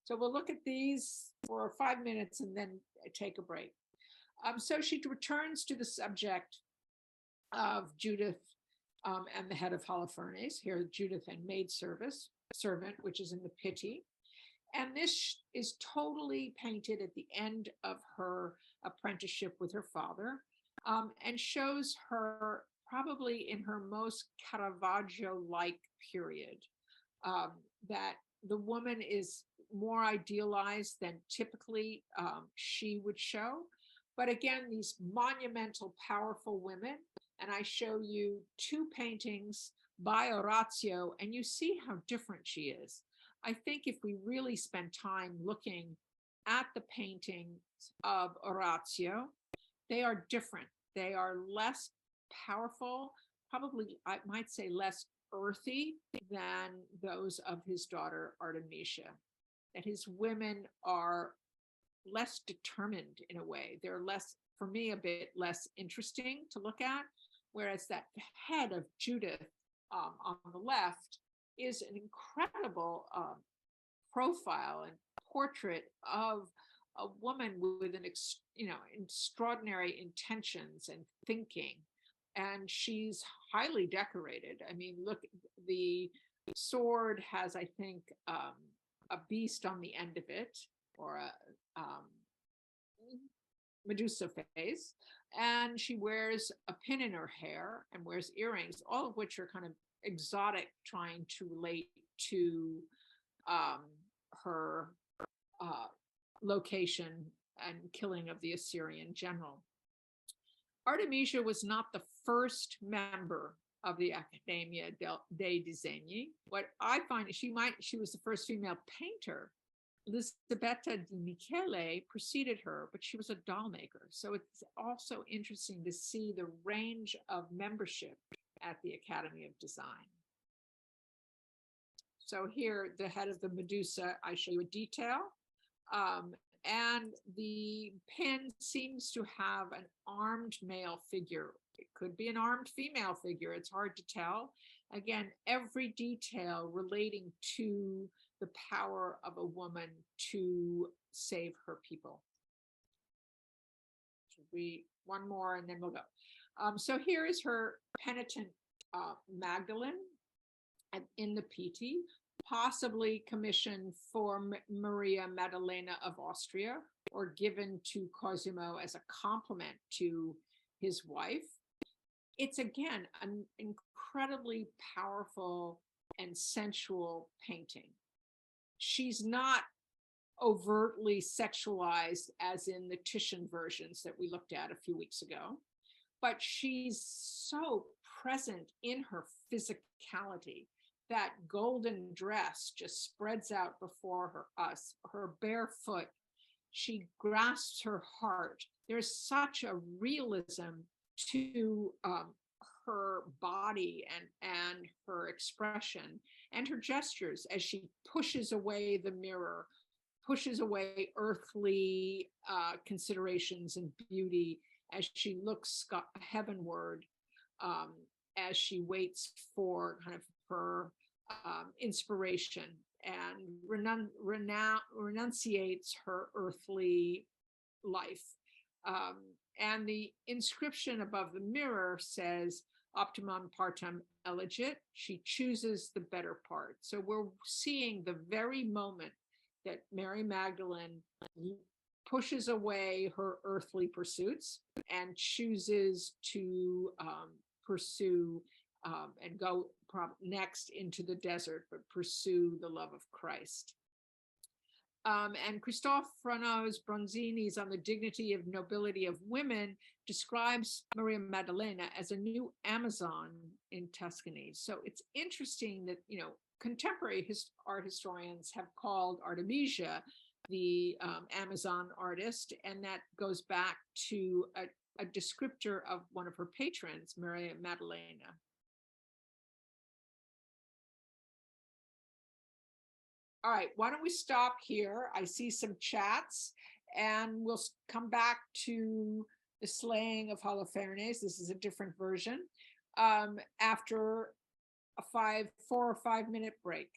Speaker 2: So we'll look at these for 5 minutes and then take a break. So she returns to the subject of Judith and the head of Holofernes. Here, Judith and maid servant, which is in the Pitti. And this is totally painted at the end of her apprenticeship with her father, and shows her probably in her most Caravaggio-like period, that the woman is more idealized than typically she would show. But again, these monumental, powerful women, and I show you two paintings by Orazio, and you see how different she is. I think if we really spend time looking at the paintings of Orazio, they are different. They are less powerful, probably I might say less earthy than those of his daughter Artemisia. That his women are less determined in a way. They're less, for me, a bit less interesting to look at, whereas that head of Judith on the left is an incredible profile and portrait of a woman with an extraordinary intentions and thinking, and she's highly decorated. I mean, look, the sword has, I think, a beast on the end of it, or a Medusa face, And she wears a pin in her hair and wears earrings, all of which are kind of exotic, trying to relate to her location and killing of the Assyrian general. Artemisia was not the first member of the Accademia dei Disegni. What I find is she was the first female painter. Elisabetta di Michele preceded her, but she was a doll maker. So it's also interesting to see the range of membership at the Academy of Design. So here, the head of the Medusa, I show you a detail. And the pin seems to have an armed male figure. It could be an armed female figure. It's hard to tell. Again, every detail relating to the power of a woman to save her people. Should we one more and then we'll go. So here is her penitent Magdalene in the Pitti, possibly commissioned for Maria Maddalena of Austria or given to Cosimo as a compliment to his wife. It's again an incredibly powerful and sensual painting. She's not overtly sexualized as in the Titian versions that we looked at a few weeks ago, but she's so present in her physicality. That golden dress just spreads out before her bare foot. She grasps her heart. There's such a realism to her body and her expression and her gestures as she pushes away the mirror, pushes away earthly considerations and beauty as she looks heavenward, as she waits for kind of her inspiration and renunciates her earthly life. And the inscription above the mirror says, optimum partem elegit. She chooses the better part. So we're seeing the very moment that Mary Magdalene pushes away her earthly pursuits and chooses to pursue and go next into the desert, but pursue the love of Christ. And Christophe Renaud's Bronzini's On the Dignity of Nobility of Women describes Maria Maddalena as a new Amazon in Tuscany. So it's interesting that, contemporary art historians have called Artemisia the Amazon artist, and that goes back to a descriptor of one of her patrons, Maria Maddalena. All right, why don't we stop here? I see some chats, and we'll come back to the slaying of Holofernes. This is a different version after a 4 or 5 minute break.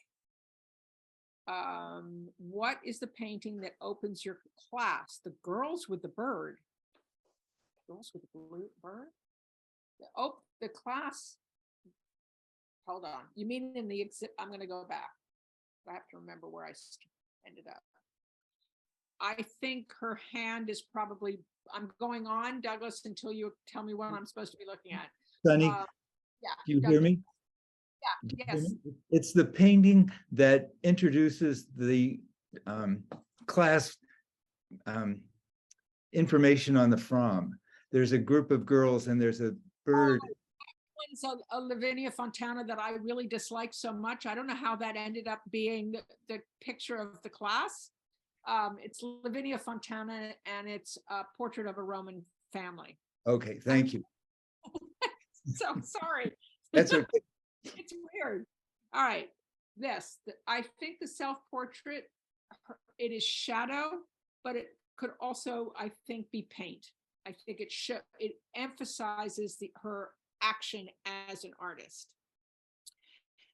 Speaker 2: What is the painting that opens your class? The girls with the bird. Girls with the blue bird? Oh, the class. Hold on. You mean in the exhibit? I'm going to go back. I have to remember where I ended up. I think her hand is probably, I'm going on, Douglas, until you tell me what I'm supposed to be looking at.
Speaker 5: Sunny,
Speaker 2: Yeah.
Speaker 5: do you hear me?
Speaker 2: Yeah, yes.
Speaker 5: It's the painting that introduces the class information on the Fromm. There's a group of girls and there's a bird.
Speaker 2: So a Lavinia Fontana that I really dislike so much. I don't know how that ended up being the picture of the class. It's Lavinia Fontana and it's a portrait of a Roman family.
Speaker 5: Okay, thank you.
Speaker 2: So sorry.
Speaker 5: That's okay.
Speaker 2: It's weird. All right, I think the self-portrait, it is shadow, but it could also, I think, be paint. I think it emphasizes her action as an artist.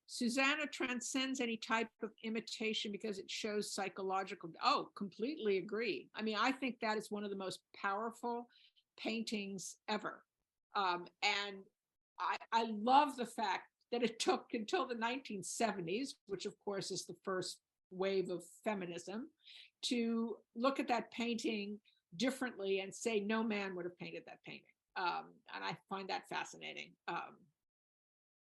Speaker 2: Susanna transcends any type of imitation because it shows psychological. Oh, completely agree. I mean, I think that is one of the most powerful paintings ever. And I love the fact that it took until the 1970s, which of course is the first wave of feminism, to look at that painting differently and say no man would have painted that painting. And I find that fascinating.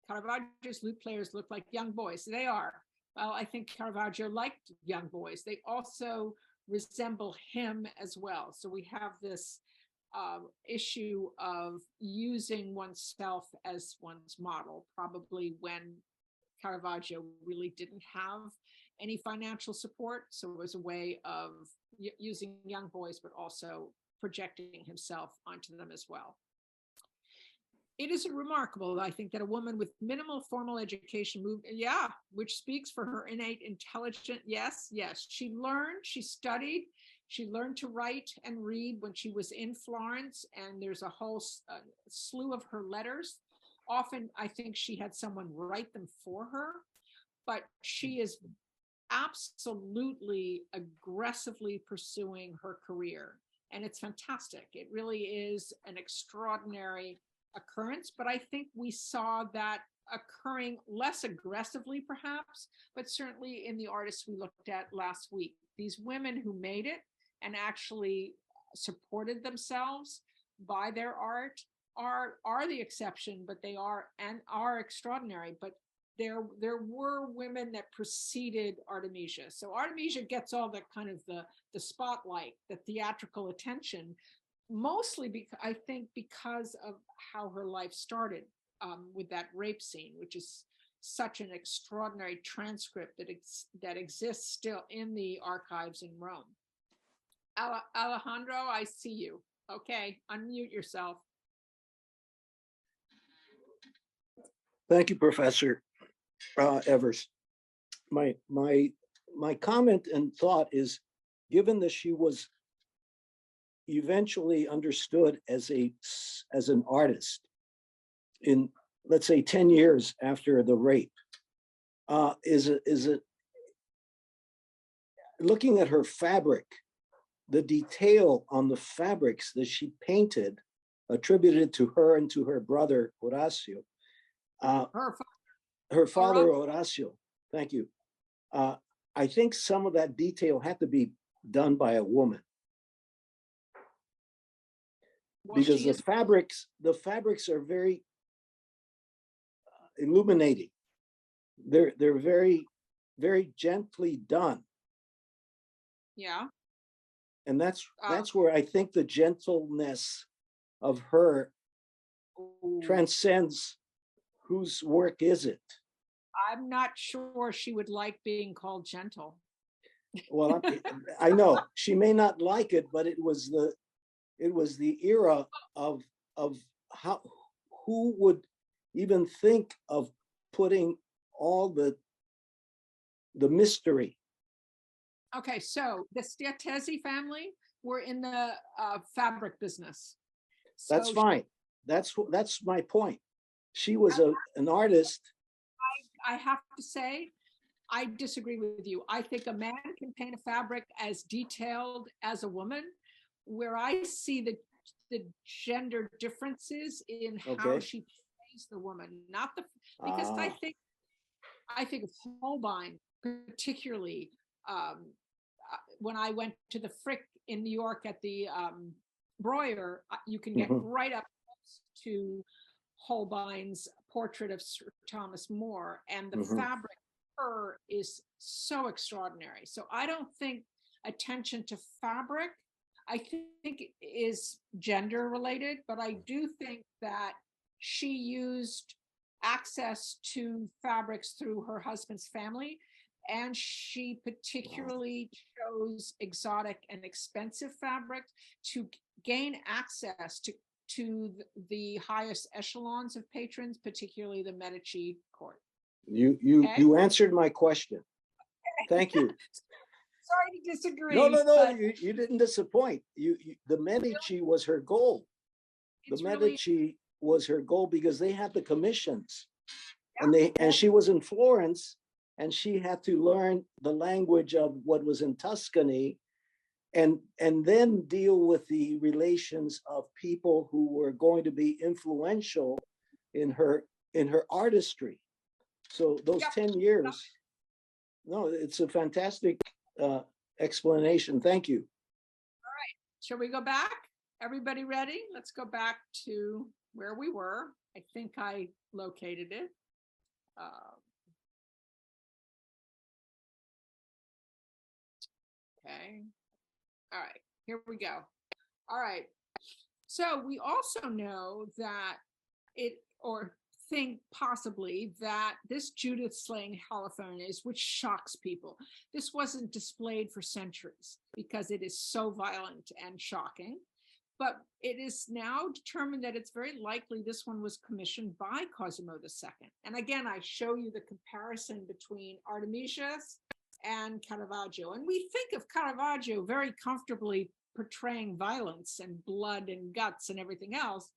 Speaker 2: Caravaggio's lute players look like young boys. They are. Well, I think Caravaggio liked young boys. They also resemble him as well. So we have this issue of using oneself as one's model, probably when Caravaggio really didn't have any financial support. So it was a way of using young boys, but also projecting himself onto them as well. It is remarkable, I think, that a woman with minimal formal education moved, yeah, which speaks for her innate intelligence. Yes, yes. She learned, she studied, she learned to write and read when she was in Florence, and there's a whole slew of her letters. Often, I think she had someone write them for her, but she is absolutely aggressively pursuing her career, and it's fantastic. It really is an extraordinary occurrence, but I think we saw that occurring less aggressively perhaps, but certainly in the artists we looked at last week. These women who made it and actually supported themselves by their art are the exception, but they are extraordinary. But there were women that preceded Artemisia. So Artemisia gets all the kind of the spotlight, the theatrical attention, mostly because I think because of how her life started with that rape scene, which is such an extraordinary transcript that exists still in the archives in Rome. Alejandro, I see you. Okay, unmute yourself.
Speaker 6: Thank you, Professor Evers. My comment and thought is, given that she was eventually understood as an artist in, let's say, 10 years after the rape, is it looking at her fabric, the detail on the fabrics that she painted, attributed to her and to her brother Horacio, her father Horacio, thank you. I think some of that detail had to be done by a woman. Well, because the fabrics are very illuminating. They're very, very gently done.
Speaker 2: Yeah.
Speaker 6: And that's where I think the gentleness of her transcends whose work is it.
Speaker 2: I'm not sure she would like being called gentle.
Speaker 6: Well, I know she may not like it, but it was the era of how, who would even think of putting all the mystery.
Speaker 2: Okay, so the Stiatesi family were in the fabric business. So
Speaker 6: that's fine. That's my point. She was an artist.
Speaker 2: I have to say, I disagree with you. I think a man can paint a fabric as detailed as a woman. Where I see the gender differences in how she plays the woman, not the, because I think of Holbein particularly. When I went to the Frick in New York at the Breuer, you can get right up to Holbein's portrait of Sir Thomas More, and the fabric her is so extraordinary. So I don't think attention to fabric, I think, is gender related, but I do think that she used access to fabrics through her husband's family, and she particularly chose exotic and expensive fabrics to gain access to the highest echelons of patrons, particularly the Medici court.
Speaker 6: You answered my question. Thank you.
Speaker 2: Sorry to disagree.
Speaker 6: No, you didn't disappoint. The Medici was her goal. The Medici was her goal because they had the commissions, and she was in Florence, and she had to learn the language of what was in Tuscany, and then deal with the relations of people who were going to be influential in her artistry. So those 10 years, no, it's a fantastic explanation. Thank you.
Speaker 2: All right, shall we go back? Everybody ready? Let's go back to where we were. I think I located it. Okay. All right, here we go. All right. So we also know that or think possibly that this Judith slaying Holofernes, which shocks people, this wasn't displayed for centuries because it is so violent and shocking. But it is now determined that it's very likely this one was commissioned by Cosimo II. And again, I show you the comparison between Artemisia's and Caravaggio. And we think of Caravaggio very comfortably portraying violence and blood and guts and everything else.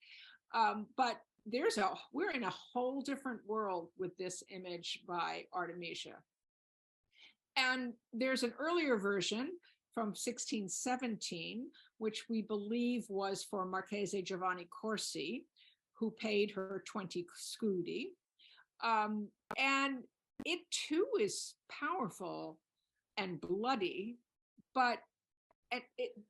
Speaker 2: But we're in a whole different world with this image by Artemisia. And there's an earlier version from 1617, which we believe was for Marchese Giovanni Corsi, who paid her 20 scudi. And it too is powerful and bloody, but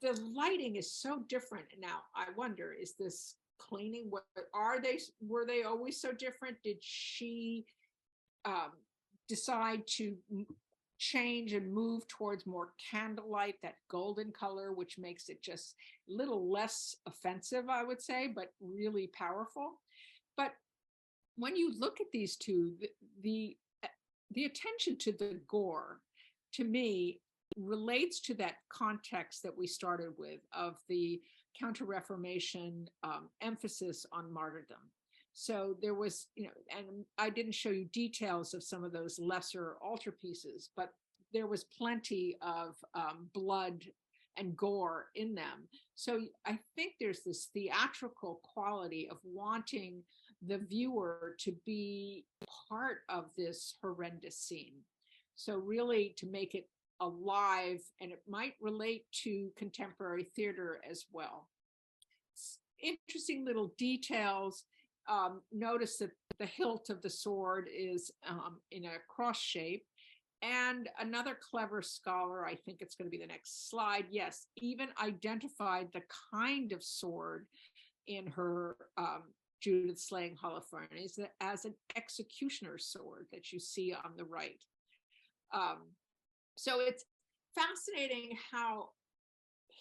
Speaker 2: the lighting is so different. Now, I wonder, is this cleaning? Were they always so different? Did she decide to change and move towards more candlelight, that golden color, which makes it just a little less offensive, I would say, but really powerful? But when you look at these two, the attention to the gore, to me, relates to that context that we started with of the Counter-Reformation emphasis on martyrdom. So there was, and I didn't show you details of some of those lesser altarpieces, but there was plenty of blood and gore in them. So I think there's this theatrical quality of wanting the viewer to be part of this horrendous scene. So really to make it alive, and it might relate to contemporary theater as well. Interesting little details. Notice that the hilt of the sword is in a cross shape. And another clever scholar, I think it's going to be the next slide, yes, even identified the kind of sword in her Judith slaying Holofernes as an executioner's sword that you see on the right. So it's fascinating how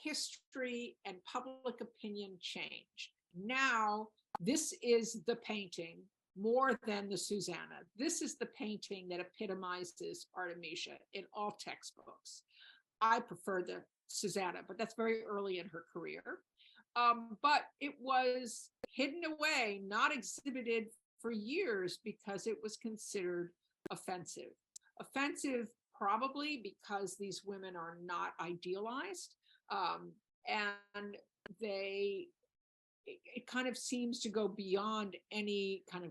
Speaker 2: history and public opinion change. Now, this is the painting more than the Susanna. This is the painting that epitomizes Artemisia in all textbooks. I prefer the Susanna, but that's very early in her career. But it was hidden away, not exhibited for years because it was considered offensive. Offensive probably because these women are not idealized, and it kind of seems to go beyond any kind of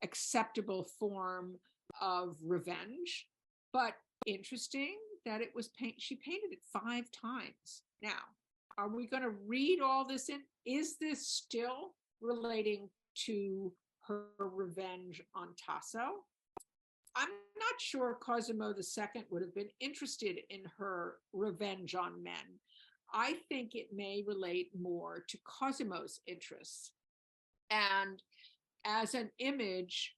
Speaker 2: acceptable form of revenge. But interesting that it was she painted it 5 times. Now, are we going to read all this in? Is this still relating to her revenge on Tasso? I'm not sure Cosimo II would have been interested in her revenge on men. I think it may relate more to Cosimo's interests, and as an image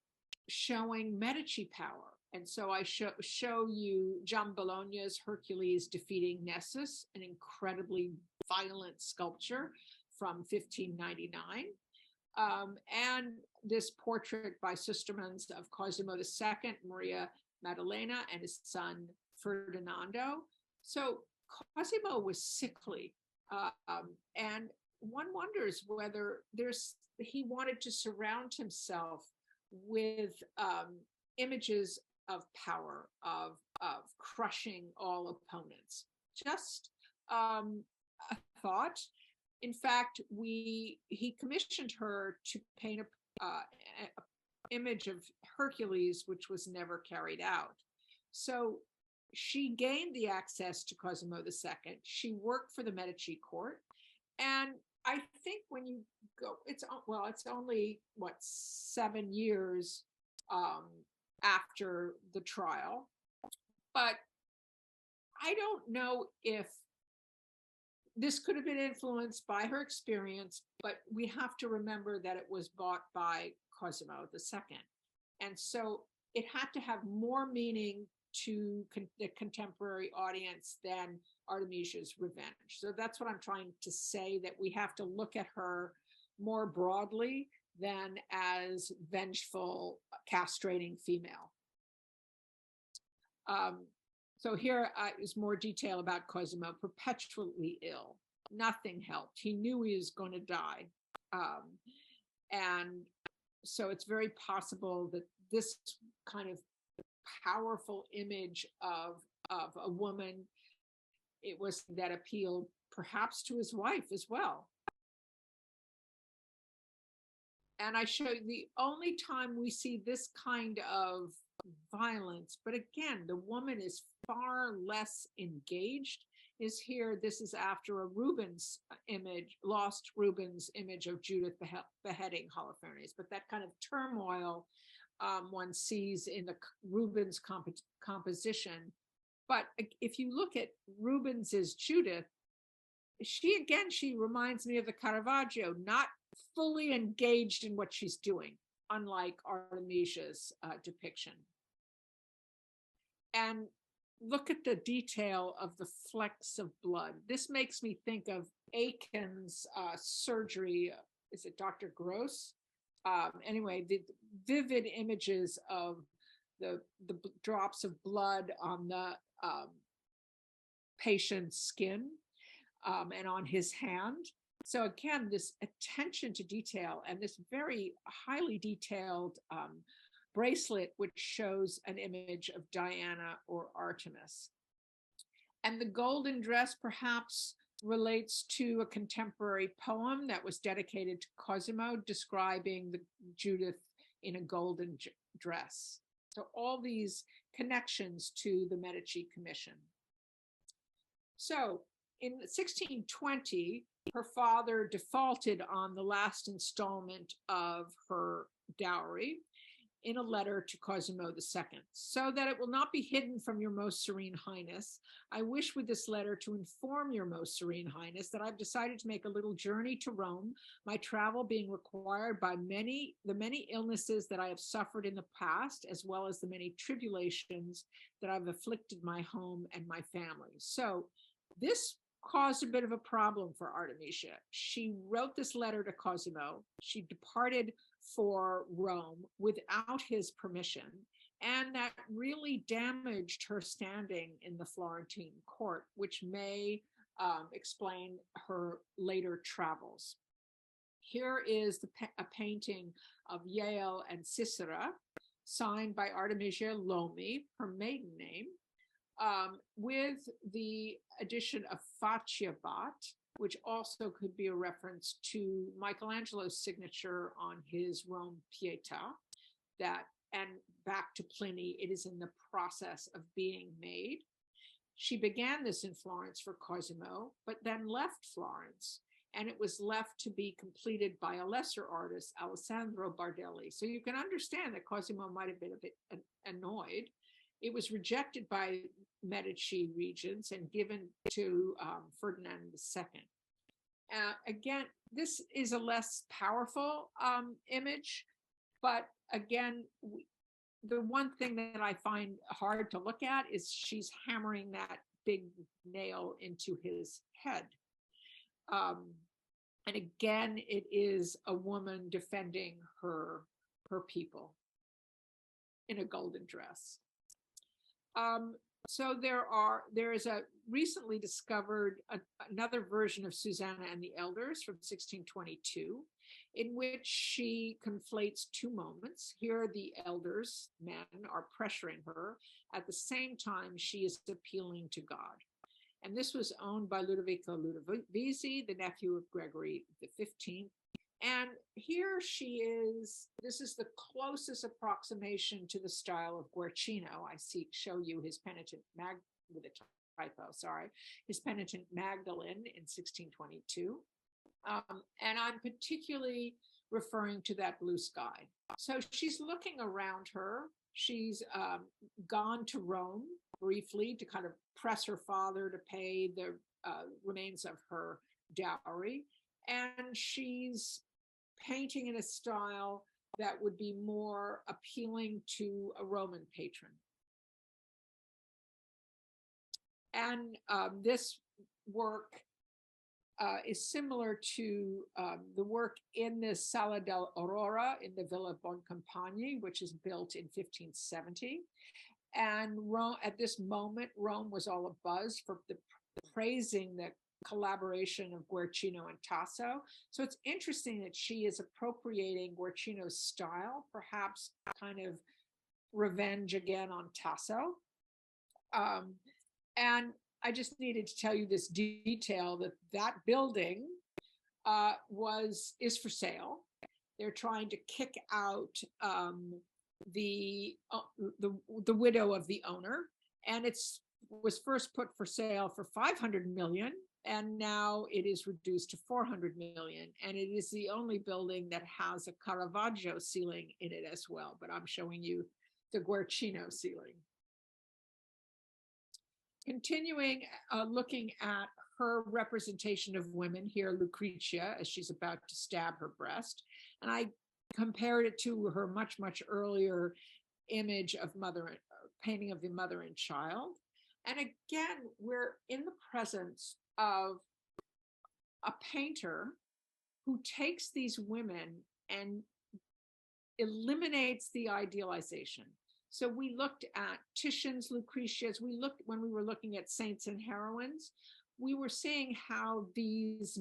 Speaker 2: showing Medici power. And so I show you Giambologna's Hercules defeating Nessus, an incredibly violent sculpture from 1599. And this portrait by Sustermans of Cosimo II, Maria Maddalena, and his son Ferdinando. So Cosimo was sickly, and one wonders whether he wanted to surround himself with images of power, of crushing all opponents. Just a thought. In fact, he commissioned her to paint an image of Hercules, which was never carried out. So she gained the access to Cosimo II. She worked for the Medici court. And I think when you go, it's only, 7 years after the trial. But I don't know if this could have been influenced by her experience, but we have to remember that it was bought by Cosimo II. And so it had to have more meaning to the contemporary audience than Artemisia's revenge. So that's what I'm trying to say, that we have to look at her more broadly than as vengeful, castrating female. So here is more detail about Cosimo. Perpetually ill. Nothing helped. He knew he was going to die. And so it's very possible that this kind of powerful image of a woman, it was that appealed perhaps to his wife as well. And I show you the only time we see this kind of violence, but again, the woman is far less engaged, is here. This is after a Rubens image, lost Rubens image of Judith beheading Holofernes, but that kind of turmoil one sees in the Rubens composition. But if you look at Rubens's Judith, she reminds me of the Caravaggio, not fully engaged in what she's doing, unlike Artemisia's depiction. And look at the detail of the flecks of blood. This makes me think of Aiken's surgery. Is it Dr. Gross? Anyway, the vivid images of the drops of blood on the patient's skin and on his hand. So again, this attention to detail and this very highly detailed bracelet, which shows an image of Diana or Artemis. And the golden dress perhaps relates to a contemporary poem that was dedicated to Cosimo, describing the Judith in a golden dress. So all these connections to the Medici Commission. So in 1620, her father defaulted on the last installment of her dowry in a letter to Cosimo II. So that it will not be hidden from your most serene highness, I wish with this letter to inform your most serene highness that I've decided to make a little journey to Rome, my travel being required by the many illnesses that I have suffered in the past, as well as the many tribulations that I've afflicted my home and my family. So this caused a bit of a problem for Artemisia. She wrote this letter to Cosimo. She departed for Rome without his permission, and that really damaged her standing in the Florentine court, which may explain her later travels. Here is a painting of Jael and Sisera, signed by Artemisia Lomi, her maiden name, with the addition of Faciabat, which also could be a reference to Michelangelo's signature on his Rome Pietà, and back to Pliny, it is in the process of being made. She began this in Florence for Cosimo, but then left Florence, and it was left to be completed by a lesser artist, Alessandro Bardelli. So you can understand that Cosimo might have been a bit annoyed. It was rejected by Medici regents and given to Ferdinand II. Again, this is a less powerful image, but again, the one thing that I find hard to look at is she's hammering that big nail into his head. And again, it is a woman defending her people in a golden dress. So there is a recently discovered another version of Susanna and the Elders from 1622, in which she conflates two moments. Here the elders, men, are pressuring her. At the same time, she is appealing to God. And this was owned by Ludovico Ludovisi, the nephew of Gregory XV. And here this is the closest approximation to the style of Guercino. Show you his penitent his penitent Magdalene in 1622. And I'm particularly referring to that blue sky. So she's looking around her. She's gone to Rome briefly to kind of press her father to pay the remains of her dowry. And she's painting in a style that would be more appealing to a Roman patron. And this work is similar to the work in the Sala dell'Aurora in the Villa Boncompagni, which is built in 1570. And Rome, at this moment, Rome was all abuzz for praising the collaboration of Guercino and Tasso. So it's interesting that she is appropriating Guercino's style, perhaps kind of revenge again on Tasso. And I just needed to tell you this detail that that building is for sale. They're trying to kick out the widow of the owner, and was first put for sale for 500 million, and now it is reduced to 400 million. And it is the only building that has a Caravaggio ceiling in it as well. But I'm showing you the Guercino ceiling. Continuing, looking at her representation of women here, Lucretia, as she's about to stab her breast. And I compared it to her much, much earlier image of painting of the mother and child. And again, we're in the presence of a painter who takes these women and eliminates the idealization. So we looked at Titian's Lucretia's, when we were looking at saints and heroines, we were seeing how these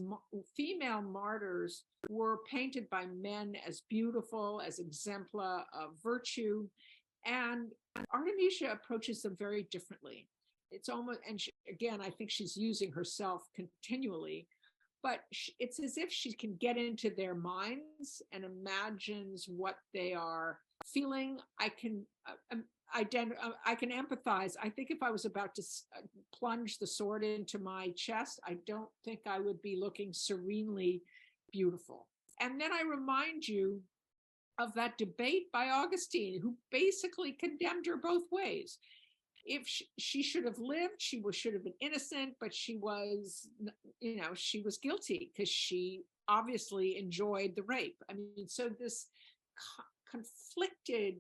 Speaker 2: female martyrs were painted by men as beautiful, as exemplar of virtue. And Artemisia approaches them very differently. It's almost, and again, I think she's using herself continually, but it's as if she can get into their minds and imagines what they are feeling. I can empathize. I think if I was about to plunge the sword into my chest, I don't think I would be looking serenely beautiful. And then I remind you of that debate by Augustine, who basically condemned her both ways. If she should have lived, she should have been innocent, but she was guilty because she obviously enjoyed the rape. I mean, so this conflicted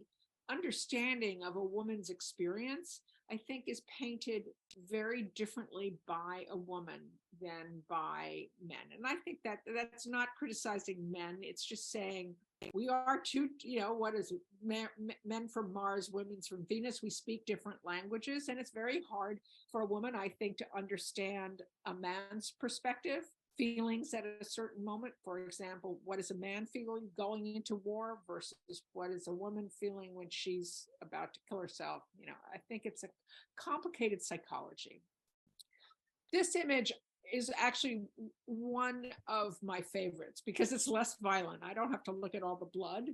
Speaker 2: understanding of a woman's experience, I think, is painted very differently by a woman than by men. And I think that that's not criticizing men. It's just saying we are two, what is it? Men from Mars, women's from Venus. We speak different languages, and it's very hard for a woman, I think, to understand a man's perspective, feelings at a certain moment. For example, what is a man feeling going into war versus what is a woman feeling when she's about to kill herself? I think it's a complicated psychology. This image is actually one of my favorites because it's less violent. I don't have to look at all the blood.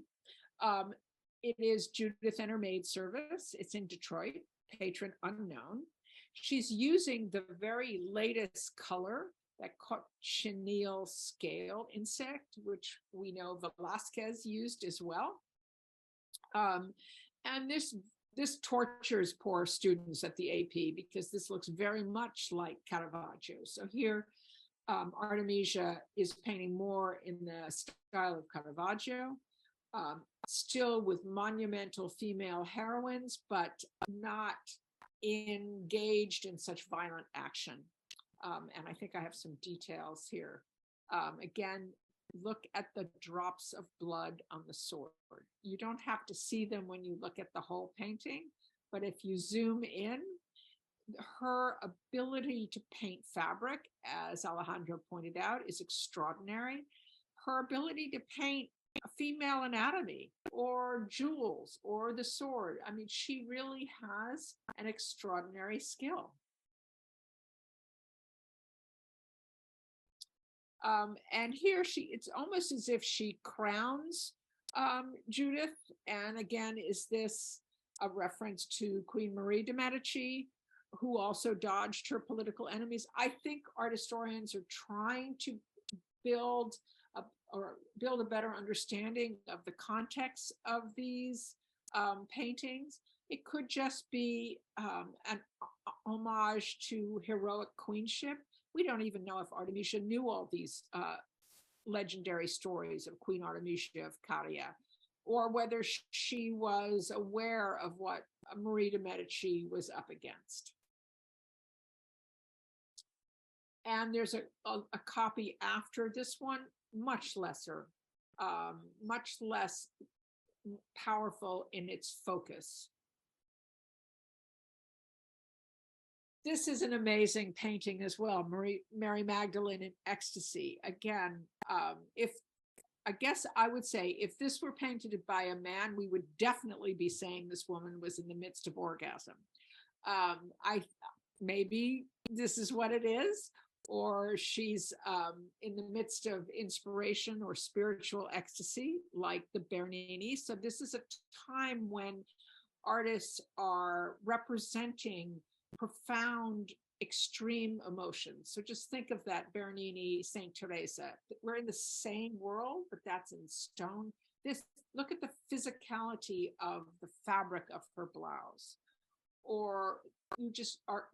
Speaker 2: It is Judith and her maid service. It's in Detroit, patron unknown. She's using the very latest color, that cochineal scale insect, which we know Velázquez used as well. And this tortures poor students at the AP because this looks very much like Caravaggio. So here, Artemisia is painting more in the style of Caravaggio, still with monumental female heroines, but not engaged in such violent action. And I think I have some details here. Again, look at the drops of blood on the sword. You don't have to see them when you look at the whole painting, but if you zoom in, her ability to paint fabric, as Alejandro pointed out, is extraordinary. Her ability to paint a female anatomy or jewels or the sword. I mean, she really has an extraordinary skill. And here it's almost as if she crowns Judith. And again, is this a reference to Queen Marie de Medici, who also dodged her political enemies? I think art historians are trying to build a better understanding of the context of these paintings. It could just be an homage to heroic queenship. We don't even know if Artemisia knew all these legendary stories of Queen Artemisia of Caria, or whether she was aware of what Marie de Medici was up against. And there's a copy after this one, much lesser, much less powerful in its focus. This is an amazing painting as well, Mary Magdalene in ecstasy. Again, I guess I would say if this were painted by a man, we would definitely be saying this woman was in the midst of orgasm. Maybe this is what it is, or she's in the midst of inspiration or spiritual ecstasy, like the Bernini. So this is a time when artists are representing profound, extreme emotions. So just think of that Bernini, Saint Teresa. We're in the same world, but that's in stone. Look at the physicality of the fabric of her blouse, or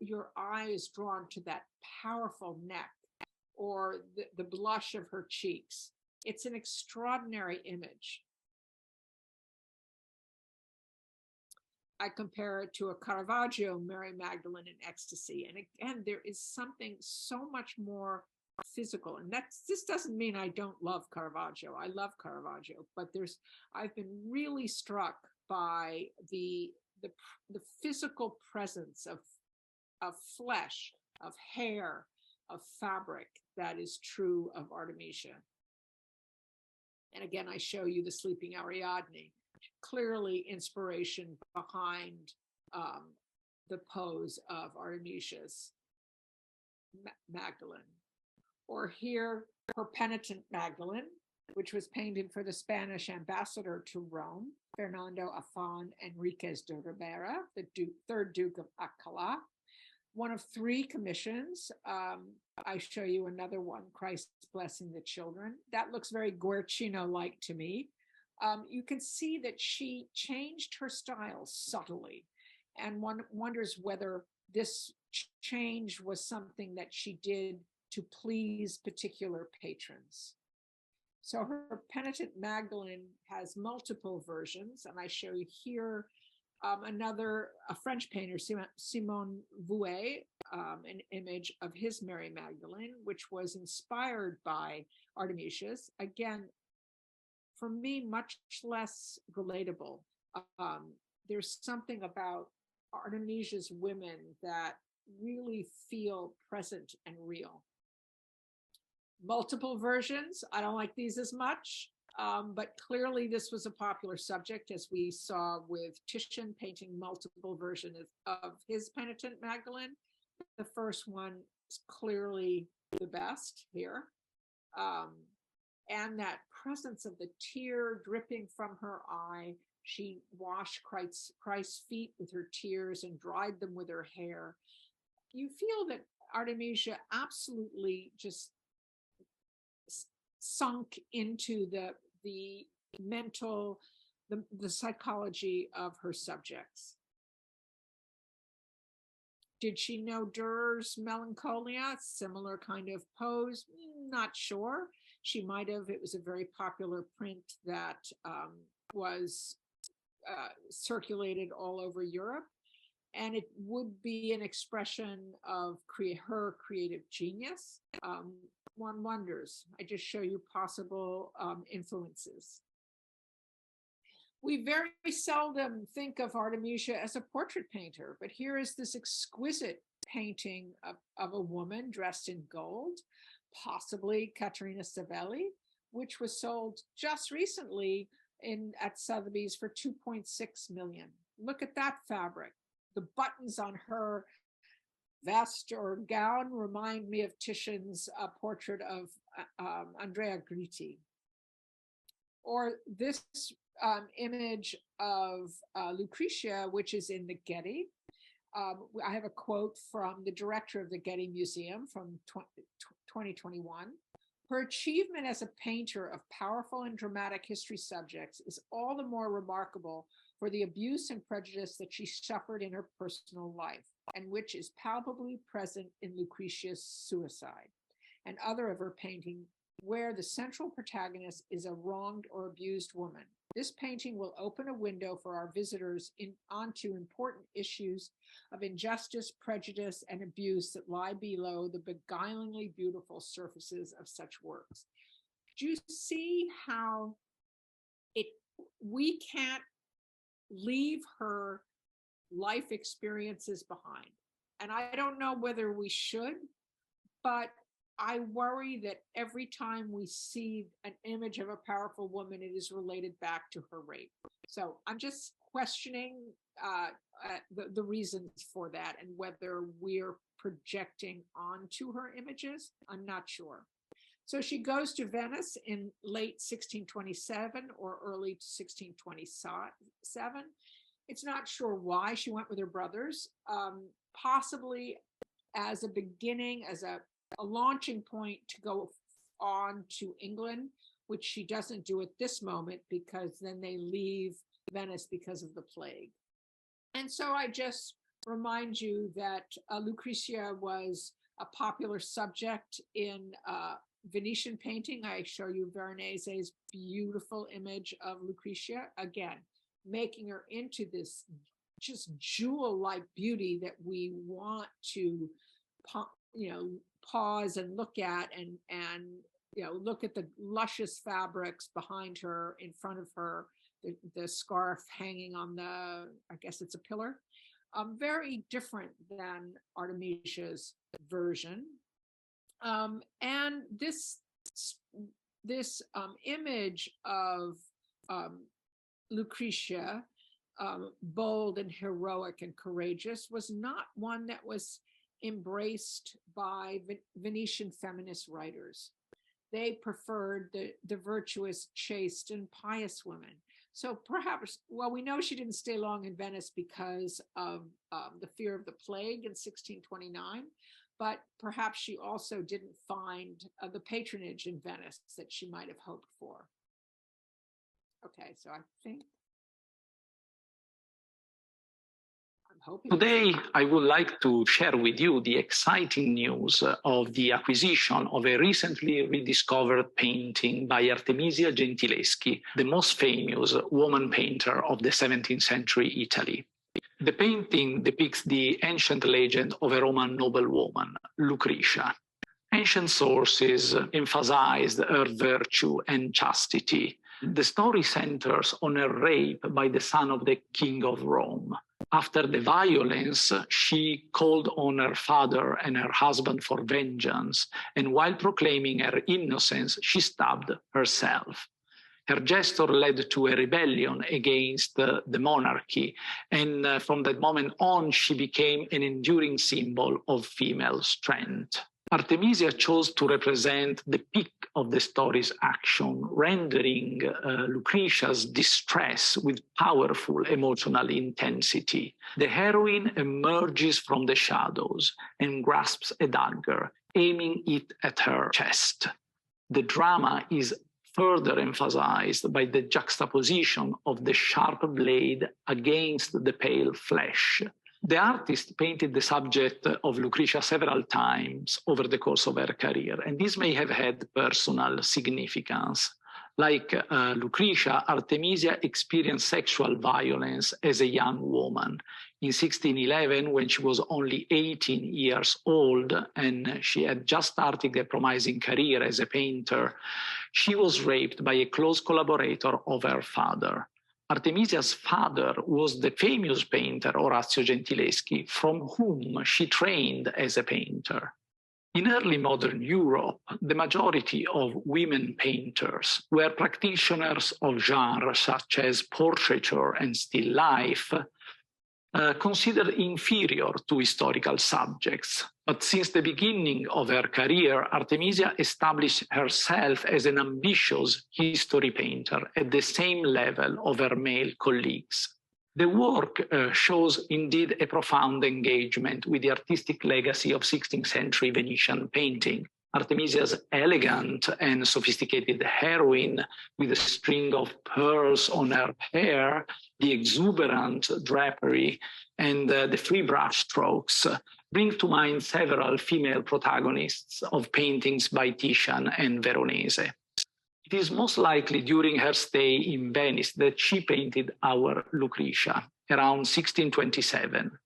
Speaker 2: your eye is drawn to that powerful neck, or the blush of her cheeks. It's an extraordinary image. I compare it to a Caravaggio, Mary Magdalene in ecstasy. And again, there is something so much more physical. And this doesn't mean I don't love Caravaggio. I love Caravaggio, but I've been really struck by the physical presence of flesh, of hair, of fabric that is true of Artemisia. And again, I show you the sleeping Ariadne. Clearly inspiration behind the pose of Artemisia's Magdalene. Or here, her penitent Magdalene, which was painted for the Spanish ambassador to Rome, Fernando Afán Enriquez de Ribera, the third Duke of Alcalá. One of 3 commissions. I show you another one, Christ Blessing the Children. That looks very Guercino-like to me. You can see that she changed her style subtly, and one wonders whether this change was something that she did to please particular patrons. So her penitent Magdalene has multiple versions, and I show you here a French painter, Simon Vouet, an image of his Mary Magdalene, which was inspired by Artemisia's. Again, for me, much less relatable. There's something about Artemisia's women that really feel present and real. Multiple versions. I don't like these as much, but clearly this was a popular subject, as we saw with Titian painting multiple versions of his penitent Magdalene. The first one is clearly the best here. And that presence of the tear dripping from her eye. She washed Christ's feet with her tears and dried them with her hair. You feel that Artemisia absolutely just sunk into the mental, the psychology of her subjects. Did she know Durer's Melancholia? Similar kind of pose? Not sure. She might have. It was a very popular print that was circulated all over Europe. And it would be an expression of her creative genius. One wonders. I just show you possible influences. We very seldom think of Artemisia as a portrait painter, but here is this exquisite painting of a woman dressed in gold, possibly Caterina Savelli, which was sold just recently at Sotheby's for $2.6 million. Look at that fabric. The buttons on her vest or gown remind me of Titian's portrait of Andrea Gritti. Or this image of Lucretia, which is in the Getty. I have a quote from the director of the Getty Museum from 2021. Her achievement as a painter of powerful and dramatic history subjects is all the more remarkable for the abuse and prejudice that she suffered in her personal life. and which is palpably present in Lucretia's Suicide and other of her painting, where the central protagonist is a wronged or abused woman. This painting will open a window for our visitors onto important issues of injustice, prejudice, and abuse that lie below the beguilingly beautiful surfaces of such works. Do you see how we can't leave her life experiences behind? And I don't know whether we should, but I worry that every time we see an image of a powerful woman, it is related back to her rape. So I'm just questioning the reasons for that and whether we're projecting onto her images. I'm not sure. So she goes to Venice in late 1627 or early 1627. It's not sure why she went with her brothers, possibly as a beginning, as a launching point to go on to England, which she doesn't do at this moment because then they leave Venice because of the plague. And so I just remind you that Lucretia was a popular subject in Venetian painting. I show you Veronese's beautiful image of Lucretia, again, making her into this just jewel-like beauty that we want to, pause and look at and look at the luscious fabrics behind her, in front of her, the scarf hanging on I guess it's a pillar. Very different than Artemisia's version. And this image of Lucretia, bold and heroic and courageous, was not one that was embraced by Venetian feminist writers. They preferred the virtuous, chaste, and pious women. So perhaps, well, we know she didn't stay long in Venice because of the fear of the plague in 1629, but perhaps she also didn't find the patronage in Venice that she might have hoped for. Okay, so I think
Speaker 7: today, I would like to share with you the exciting news of the acquisition of a recently rediscovered painting by Artemisia Gentileschi, the most famous woman painter of the 17th century Italy. The painting depicts the ancient legend of a Roman noblewoman, Lucretia. Ancient sources emphasized her virtue and chastity. The story centers on her rape by the son of the King of Rome. After the violence, she called on her father and her husband for vengeance, and while proclaiming her innocence, she stabbed herself. Her gesture led to a rebellion against the monarchy, and from that moment on, she became an enduring symbol of female strength. Artemisia chose to represent the peak of the story's action, rendering Lucretia's distress with powerful emotional intensity. The heroine emerges from the shadows and grasps a dagger, aiming it at her chest. The drama is further emphasized by the juxtaposition of the sharp blade against the pale flesh. The artist painted the subject of Lucretia several times over the course of her career, and this may have had personal significance. Like Lucretia, Artemisia experienced sexual violence as a young woman. In 1611, when she was only 18 years old and she had just started a promising career as a painter, she was raped by a close collaborator of her father. Artemisia's father was the famous painter Orazio Gentileschi, from whom she trained as a painter. In early modern Europe, the majority of women painters were practitioners of genres such as portraiture and still life, considered inferior to historical subjects. But since the beginning of her career, Artemisia established herself as an ambitious history painter at the same level of her male colleagues. The work shows indeed a profound engagement with the artistic legacy of 16th century Venetian painting. Artemisia's elegant and sophisticated heroine with a string of pearls on her hair, the exuberant drapery, and the free brush strokes bring to mind several female protagonists of paintings by Titian and Veronese. It is most likely during her stay in Venice that she painted our Lucretia around 1627.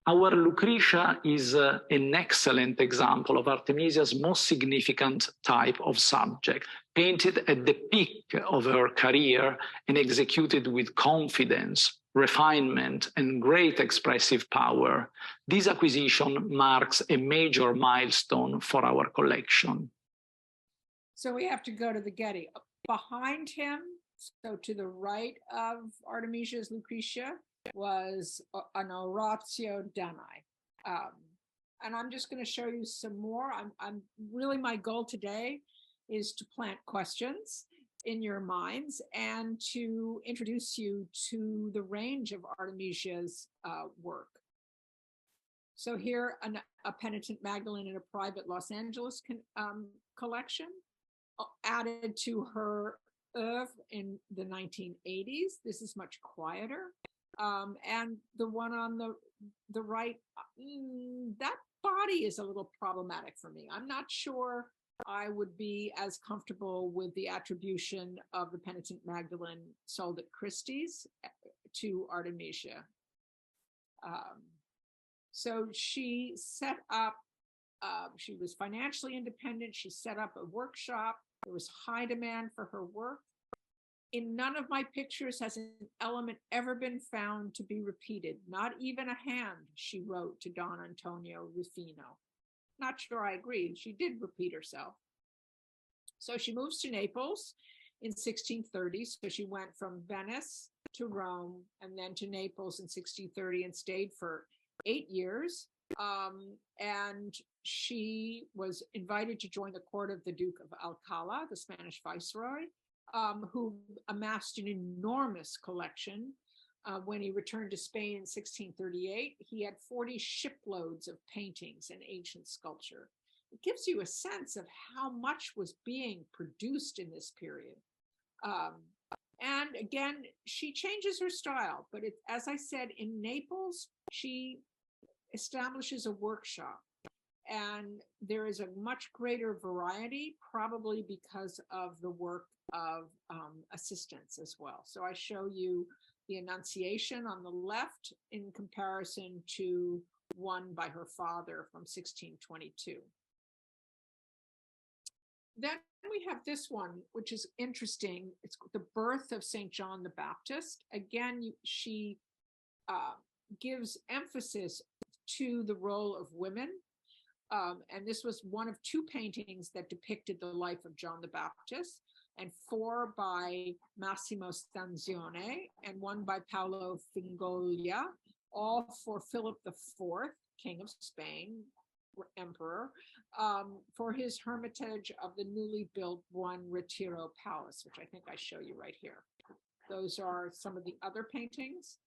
Speaker 7: Our Lucretia is an excellent example of Artemisia's most significant type of subject, painted at the peak of her career and executed with confidence, refinement, and great expressive power. This acquisition marks a major milestone for our collection.
Speaker 2: So we have to go to the Getty. Behind him, so to the right of Artemisia's Lucretia, was an Oratio Danae. And I'm just going to show you some more. I'm really, my goal today is to plant questions in your minds and to introduce you to the range of Artemisia's work. So here, a Penitent Magdalene in a private Los Angeles collection, added to her oeuvre in the 1980s. This is much quieter. And the one on the right, that body is a little problematic for me. I'm not sure I would be as comfortable with the attribution of the Penitent Magdalene sold at Christie's to Artemisia. So she set up, she was financially independent. She set up a workshop. There was high demand for her work. In none of my pictures has an element ever been found to be repeated, not even a hand, she wrote to Don Antonio Rufino. Not sure I agreed. She did repeat herself. So she moves to Naples in 1630. So she went from Venice to Rome and then to Naples in 1630 and stayed for 8 years. And she was invited to join the court of the Duke of Alcala, the Spanish viceroy, who amassed an enormous collection. When he returned to Spain in 1638, he had 40 shiploads of paintings and ancient sculpture. It gives you a sense of how much was being produced in this period. And again, she changes her style, but as I said, in Naples, she establishes a workshop. And there is a much greater variety, probably because of the work of assistants as well. So I show you the Annunciation on the left in comparison to one by her father from 1622. Then we have this one, which is interesting. It's the Birth of St. John the Baptist. Again, she gives emphasis to the role of women. And this was one of 2 paintings that depicted the life of John the Baptist, and 4 by Massimo Stanzione and 1 by Paolo Fingoglia, all for Philip IV, King of Spain, Emperor, for his Hermitage of the newly built Buon Retiro Palace, which I think I show you right here. Those are some of the other paintings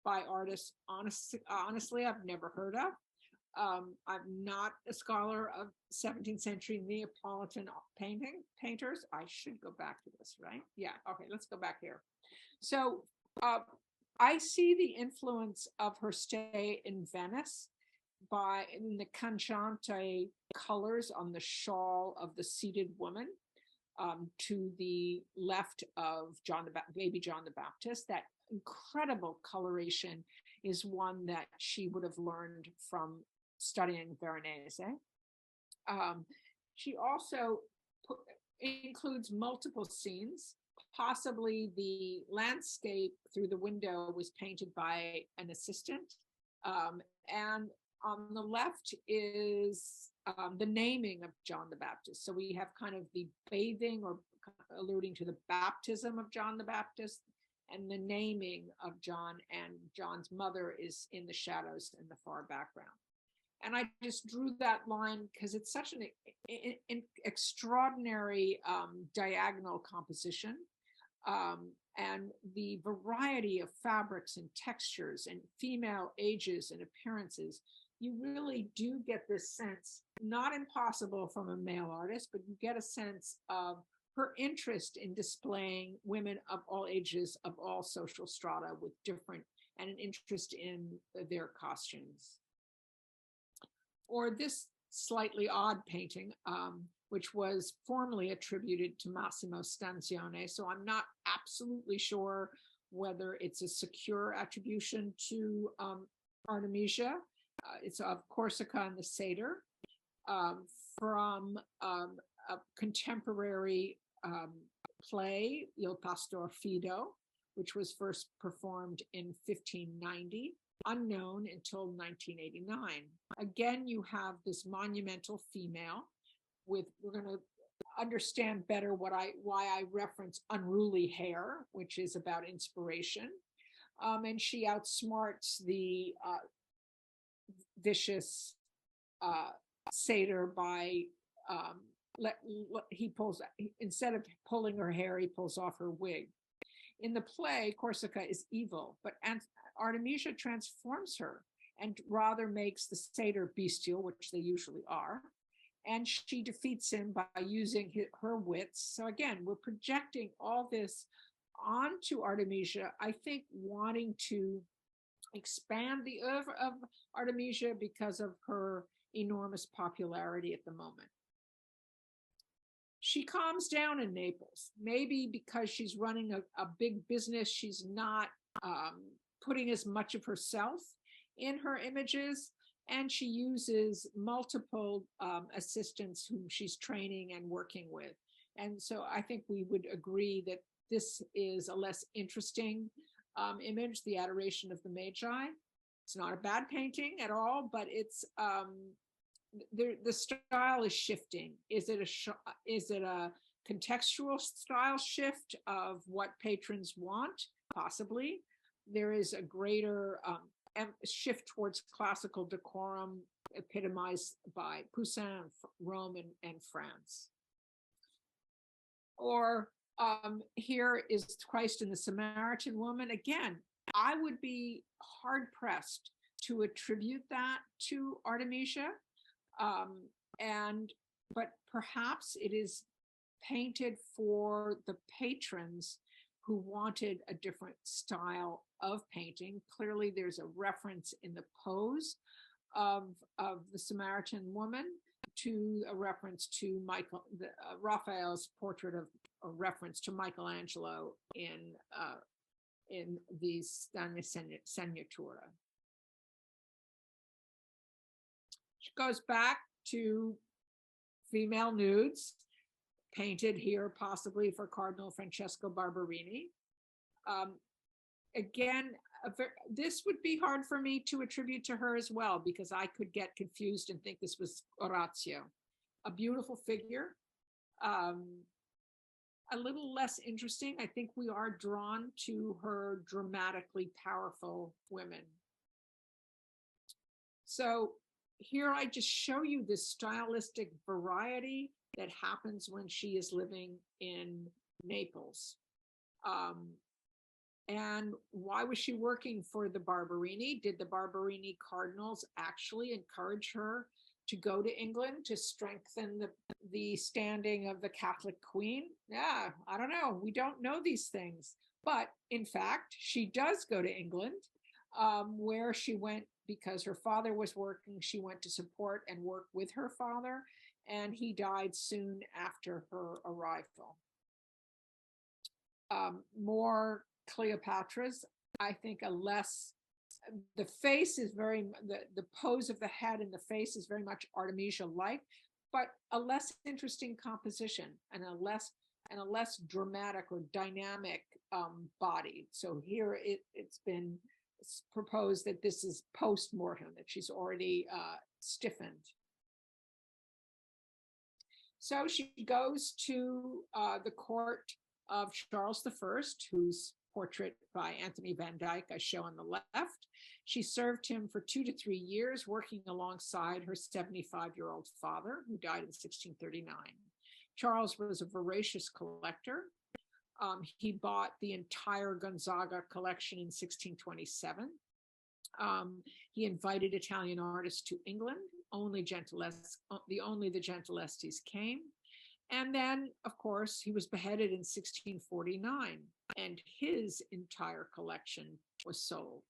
Speaker 2: by artists, honestly, I've never heard of. I'm not a scholar of 17th century Neapolitan painters. I should go back to this, right? Yeah, okay, let's go back here. So I see the influence of her stay in Venice in the Canciante colors on the shawl of the seated woman to the left of baby John the Baptist. That incredible coloration is one that she would have learned from studying Veronese. She also includes multiple scenes. Possibly the landscape through the window was painted by an assistant. And on the left is the naming of John the Baptist. So we have kind of the bathing, or alluding to the baptism of John the Baptist, and the naming of John, and John's mother is in the shadows in the far background. And I just drew that line because it's such an extraordinary diagonal composition. And the variety of fabrics and textures and female ages and appearances you really do get this sense, not impossible from a male artist, but you get a sense of her interest in displaying women of all ages, of all social strata, with different, and an interest in their costumes. Or this slightly odd painting, which was formerly attributed to Massimo Stanzione. So I'm not absolutely sure whether it's a secure attribution to Artemisia. It's of Corsica and the Satyr, from a contemporary play, Il Pastor Fido, which was first performed in 1590, unknown until 1989. Again, you have this monumental female with, we're going to understand better why I reference unruly hair, which is about inspiration. And she outsmarts the vicious satyr by instead of pulling her hair, he pulls off her wig. In the play, Corsica is evil, but Artemisia transforms her and rather makes the satyr bestial, which they usually are, and she defeats him by using her wits. So again, we're projecting all this onto Artemisia, I think wanting to expand the oeuvre of Artemisia because of her enormous popularity at the moment. She calms down in Naples, maybe because she's running a big business. She's not putting as much of herself in her images, and she uses multiple assistants whom she's training and working with. And so I think we would agree that this is a less interesting image, the Adoration of the Magi. It's not a bad painting at all, but it's the style is shifting. Is it a contextual style shift of what patrons want? Possibly. There is a greater shift towards classical decorum, epitomized by Poussin, Rome, and France. Or here is Christ and the Samaritan woman. Again, I would be hard pressed to attribute that to Artemisia. But perhaps it is painted for the patrons who wanted a different style of painting. Clearly, there's a reference in the pose of the Samaritan woman to a reference to Raphael's portrait of a reference to Michelangelo in the Stana Segnatura. She goes back to female nudes, painted here possibly for Cardinal Francesco Barberini. Again, this would be hard for me to attribute to her as well, because I could get confused and think this was Orazio. A beautiful figure, a little less interesting. I think we are drawn to her dramatically powerful women. So here I just show you this stylistic variety that happens when she is living in Naples. And why was she working for the Barberini? Did the Barberini cardinals actually encourage her to go to England to strengthen the standing of the Catholic queen? Yeah, I don't know. We don't know these things. But in fact, she does go to England, where she went because her father was working. She went to support and work with her father, and he died soon after her arrival. More Cleopatra's, I think the face is very, the pose of the head and the face is very much Artemisia-like, but a less interesting composition and a less dramatic or dynamic body. So here it's been proposed that this is post-mortem, that she's already stiffened. So she goes to the court of Charles I, whose portrait by Anthony Van Dyck I show on the left. She served him for 2 to 3 years, working alongside her 75-year-old father, who died in 1639. Charles was a voracious collector. He bought the entire Gonzaga collection in 1627. He invited Italian artists to England. Only the Gentileschi's came. And then, of course, he was beheaded in 1649, and his entire collection was sold.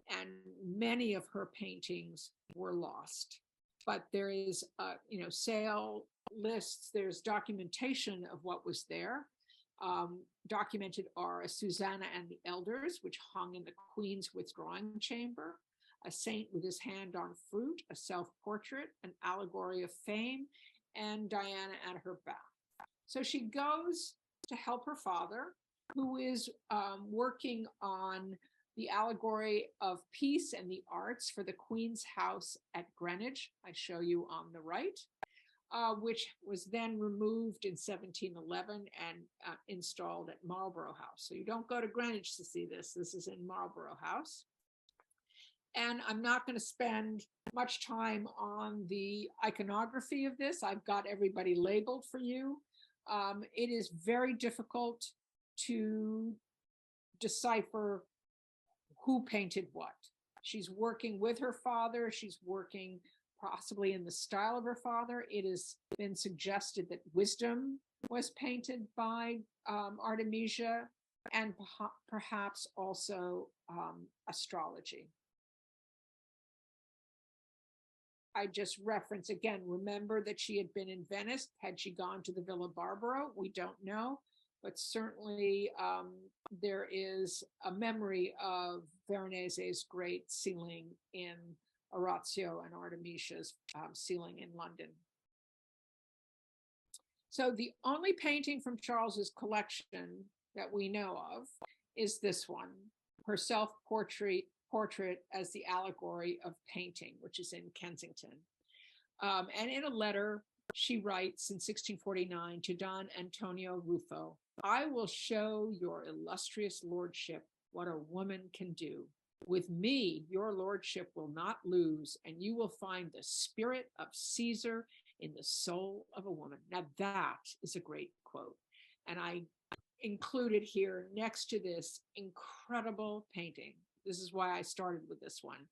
Speaker 2: And many of her paintings were lost. But there is, sale lists, there's documentation of what was there. Documented are a Susanna and the Elders, which hung in the Queen's withdrawing chamber, a saint with his hand on fruit, a self-portrait, an allegory of fame, and Diana at her back. So she goes to help her father, who is working on the allegory of peace and the arts for the Queen's house at Greenwich. I show you on the right, which was then removed in 1711 and installed at Marlborough House. So you don't go to Greenwich to see this. This is in Marlborough House. And I'm not going to spend much time on the iconography of this. I've got everybody labeled for you. It is very difficult to decipher who painted what. She's working with her father. She's working possibly in the style of her father. It has been suggested that Wisdom was painted by Artemisia, and perhaps also astrology. I just reference again, remember that she had been in Venice. Had she gone to the Villa Barbaro? We don't know, but certainly there is a memory of Veronese's great ceiling in Orazio and Artemisia's ceiling in London. So the only painting from Charles's collection that we know of is this one, her self-portrait as the allegory of painting, which is in Kensington. And in a letter, she writes in 1649 to Don Antonio Ruffo, "I will show your illustrious lordship what a woman can do. With me, your lordship will not lose, and you will find the spirit of Caesar in the soul of a woman." Now that is a great quote. And I included here next to this incredible painting. This is why I started with this one.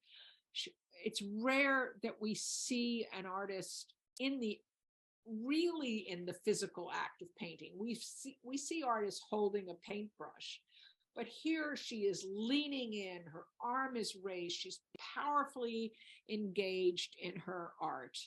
Speaker 2: It's rare that we see an artist really in the physical act of painting. We see artists holding a paintbrush, but here she is leaning in, her arm is raised, she's powerfully engaged in her art.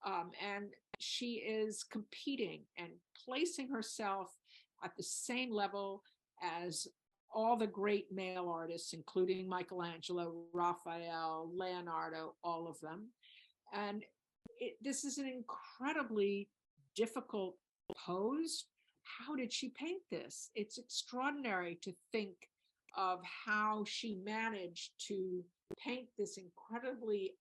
Speaker 2: And she is competing and placing herself at the same level as all the great male artists, including Michelangelo, Raphael, Leonardo, all of them. And this is an incredibly difficult pose. How did she paint this? It's extraordinary to think of how she managed to paint this incredibly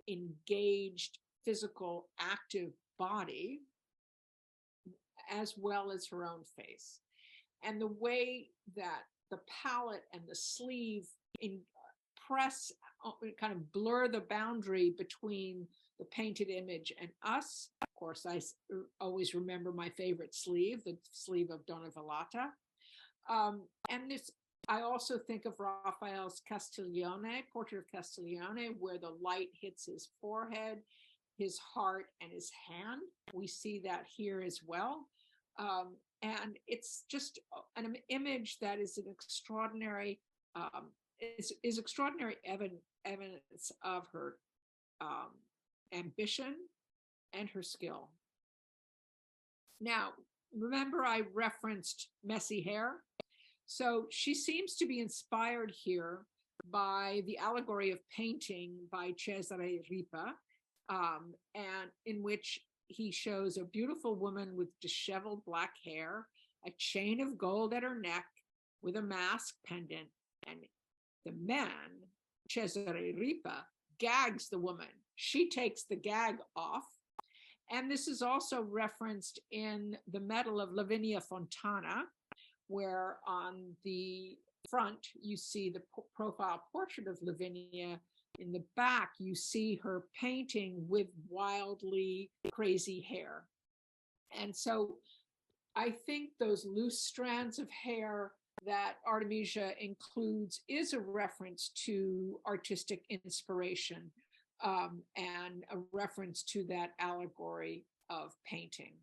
Speaker 2: engaged, physical, active body, as well as her own face. And the way that the palette and the sleeve kind of blur the boundary between the painted image and us. Of course, I always remember my favorite sleeve, the sleeve of Donna Villata. And this, I also think of Raphael's Castiglione, portrait of Castiglione, where the light hits his forehead, his heart, and his hand. We see that here as well. And it's just an image that is an extraordinary, is extraordinary evidence of her ambition and her skill. Now, remember I referenced messy hair? So she seems to be inspired here by the allegory of painting by Cesare Ripa, and in which he shows a beautiful woman with disheveled black hair, a chain of gold at her neck with a mask pendant, and the man, Cesare Ripa, gags the woman. She takes the gag off. And this is also referenced in the medal of Lavinia Fontana, where on the front you see the profile portrait of Lavinia. In the back, you see her painting with wildly crazy hair. And so I think those loose strands of hair that Artemisia includes is a reference to artistic inspiration and a reference to that allegory of painting.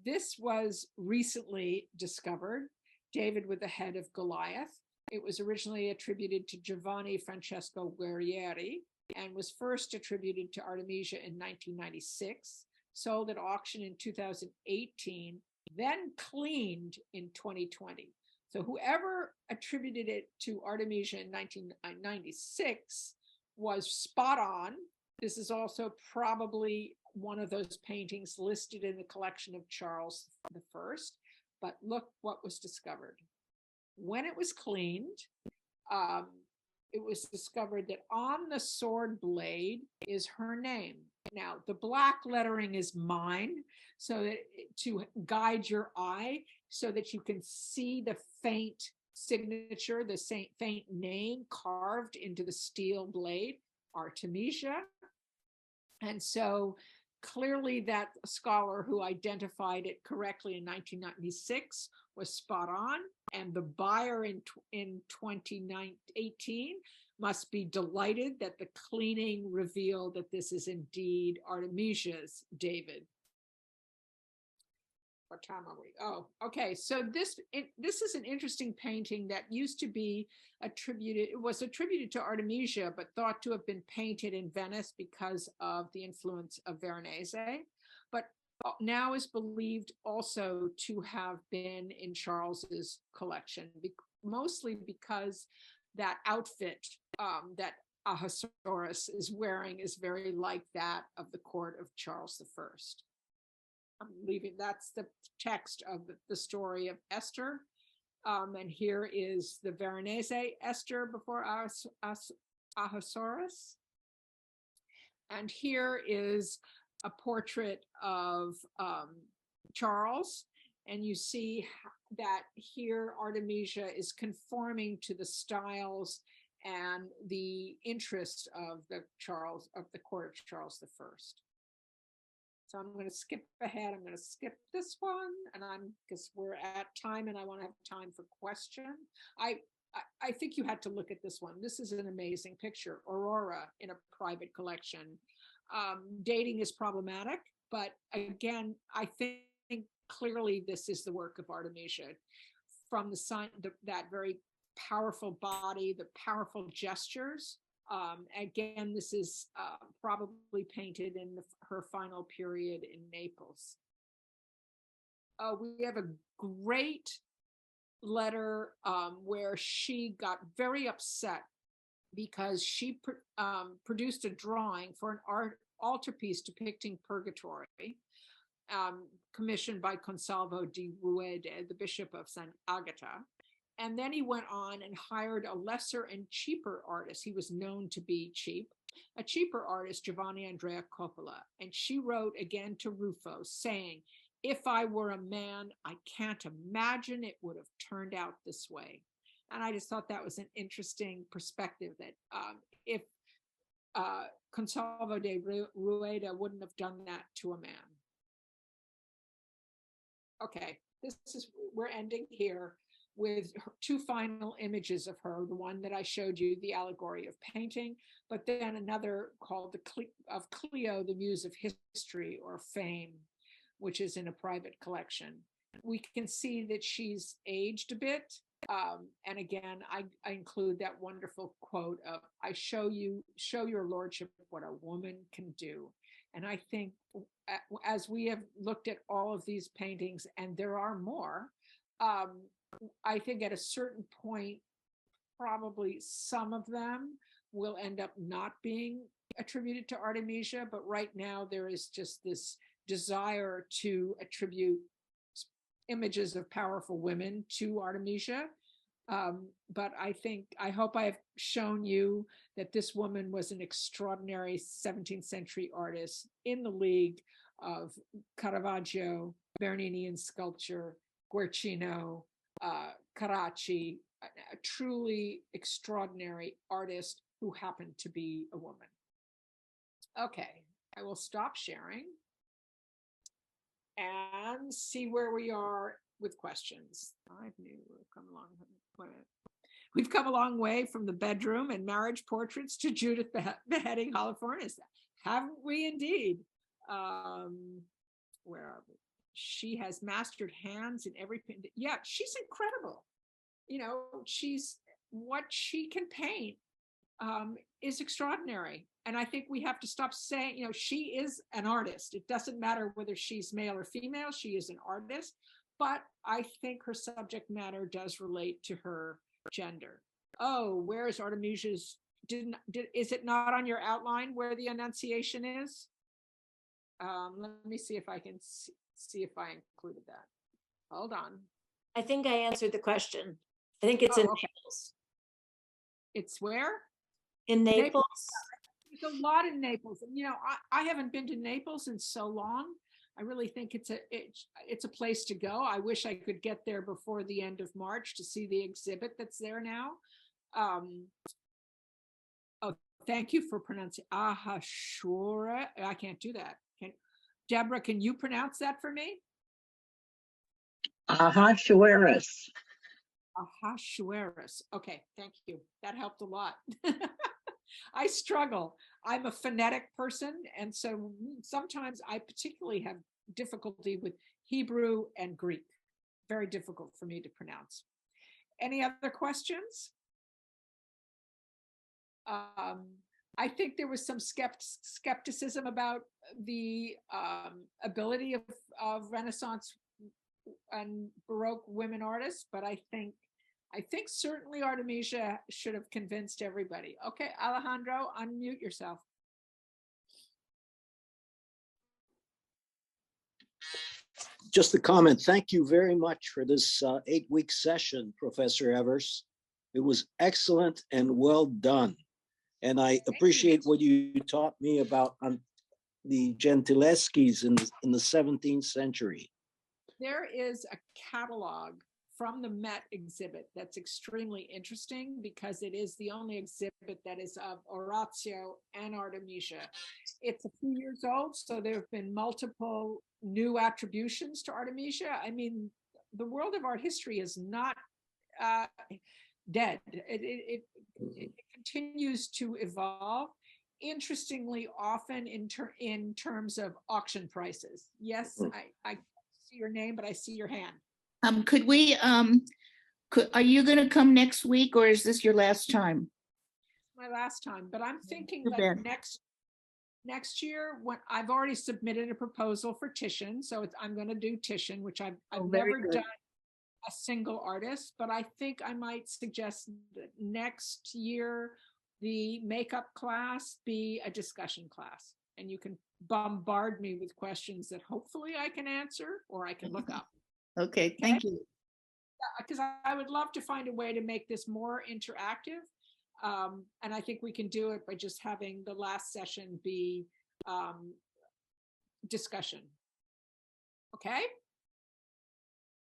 Speaker 2: This was recently discovered, David with the head of Goliath. It was originally attributed to Giovanni Francesco Guerrieri and was first attributed to Artemisia in 1996, sold at auction in 2018, then cleaned in 2020. So whoever attributed it to Artemisia in 1996 was spot on. This is also probably one of those paintings listed in the collection of Charles I, but look what was discovered. When it was cleaned, it was discovered that on the sword blade is her name. Now, the black lettering is mine, so that to guide your eye, so that you can see the faint signature, the faint name carved into the steel blade, Artemisia. And so clearly that scholar who identified it correctly in 1996 was spot on, and the buyer in 2018 must be delighted that the cleaning revealed that this is indeed Artemisia's David. What time are we? Oh, okay. So this is an interesting painting that used to be attributed, it was attributed to Artemisia, but thought to have been painted in Venice because of the influence of Veronese, but now is believed also to have been in Charles's collection, mostly because that outfit that Ahasuerus is wearing is very like that of the court of Charles I. I'm leaving, that's the text of the story of Esther. And here is the Veronese Esther before Ahasuerus. And here is a portrait of Charles. And you see that here Artemisia is conforming to the styles and the interests of the court of Charles I. So I'm going to skip ahead. I'm going to skip this one, and because we're at time and I want to have time for question. I think you had to look at this one. This is an amazing picture, Aurora in a private collection. Dating is problematic, but again, I think clearly this is the work of Artemisia. From the sign, that very powerful body, the powerful gestures. Again, this is probably painted in her final period in Naples. We have a great letter where she got very upset because she produced a drawing for an altarpiece depicting purgatory, commissioned by Consalvo di Rueda, the Bishop of San Agata. And then he went on and hired a lesser and cheaper artist. He was known to be cheap, a cheaper artist, Giovanni Andrea Coppola. And she wrote again to Ruffo saying, "If I were a man, I can't imagine it would have turned out this way." And I just thought that was an interesting perspective, that if Consalvo de Rueda wouldn't have done that to a man. Okay, we're ending here with two final images of her, the one that I showed you, the allegory of painting, but then another called of Clio, the muse of history or fame, which is in a private collection. We can see that she's aged a bit. And again, I include that wonderful quote of, "I show your lordship what a woman can do." And I think as we have looked at all of these paintings, and there are more, I think at a certain point, probably some of them will end up not being attributed to Artemisia, but right now there is just this desire to attribute images of powerful women to Artemisia. But I hope I have shown you that this woman was an extraordinary 17th century artist in the league of Caravaggio, Bernini in sculpture, Guercino, Carracci, a truly extraordinary artist who happened to be a woman. Okay, I will stop sharing and see where we are with questions. We've come a long way from the bedroom and marriage portraits to Judith beheading Holofernes. Haven't we indeed? Where are we? She has mastered hands in every. Yeah, she's incredible. You know, what she can paint is extraordinary. And I think we have to stop saying, you know, she is an artist. It doesn't matter whether she's male or female, she is an artist. But I think her subject matter does relate to her gender. Oh, where is Artemisia's? Is it not on your outline where the Annunciation is? Let me see if I can see if I included that. Hold on.
Speaker 8: I think I answered the question. I think it's in Naples.
Speaker 2: It's where?
Speaker 8: In Naples.
Speaker 2: There's a lot in Naples. You know, I haven't been to Naples in so long. I really think it's a place to go. I wish I could get there before the end of March to see the exhibit that's there now. Oh, thank you for pronouncing Ahasuerus. I can't do that. Deborah, can you pronounce that for me?
Speaker 9: Ahasuerus.
Speaker 2: Ahasuerus. Okay, thank you. That helped a lot. I struggle. I'm a phonetic person, and so sometimes I particularly have difficulty with Hebrew and Greek. Very difficult for me to pronounce. Any other questions? I think there was some skepticism about the ability of Renaissance and Baroque women artists, but I think certainly Artemisia should have convinced everybody. Okay, Alejandro, unmute yourself.
Speaker 6: Just a comment. Thank you very much for this 8-week session, Professor Evers. It was excellent and well done. And I appreciate what you taught me about the Gentileschi's in the 17th century.
Speaker 2: There is a catalog from the Met exhibit that's extremely interesting because it is the only exhibit that is of Orazio and Artemisia. It's a few years old, so there have been multiple new attributions to Artemisia. I mean, the world of art history is not dead. It continues to evolve. Interestingly, often in terms of auction prices. Yes, I see your name, but I see your hand.
Speaker 9: Could we, are you going to come next week, or is this your last time?
Speaker 2: My last time, but I'm thinking like next year, when I've already submitted a proposal for Titian, so I'm going to do Titian, which I've never done a single artist, but I think I might suggest that next year the makeup class be a discussion class, and you can bombard me with questions that hopefully I can answer or I can look up.
Speaker 9: Okay, thank you.
Speaker 2: Because I would love to find a way to make this more interactive. And I think we can do it by just having the last session be discussion. Okay?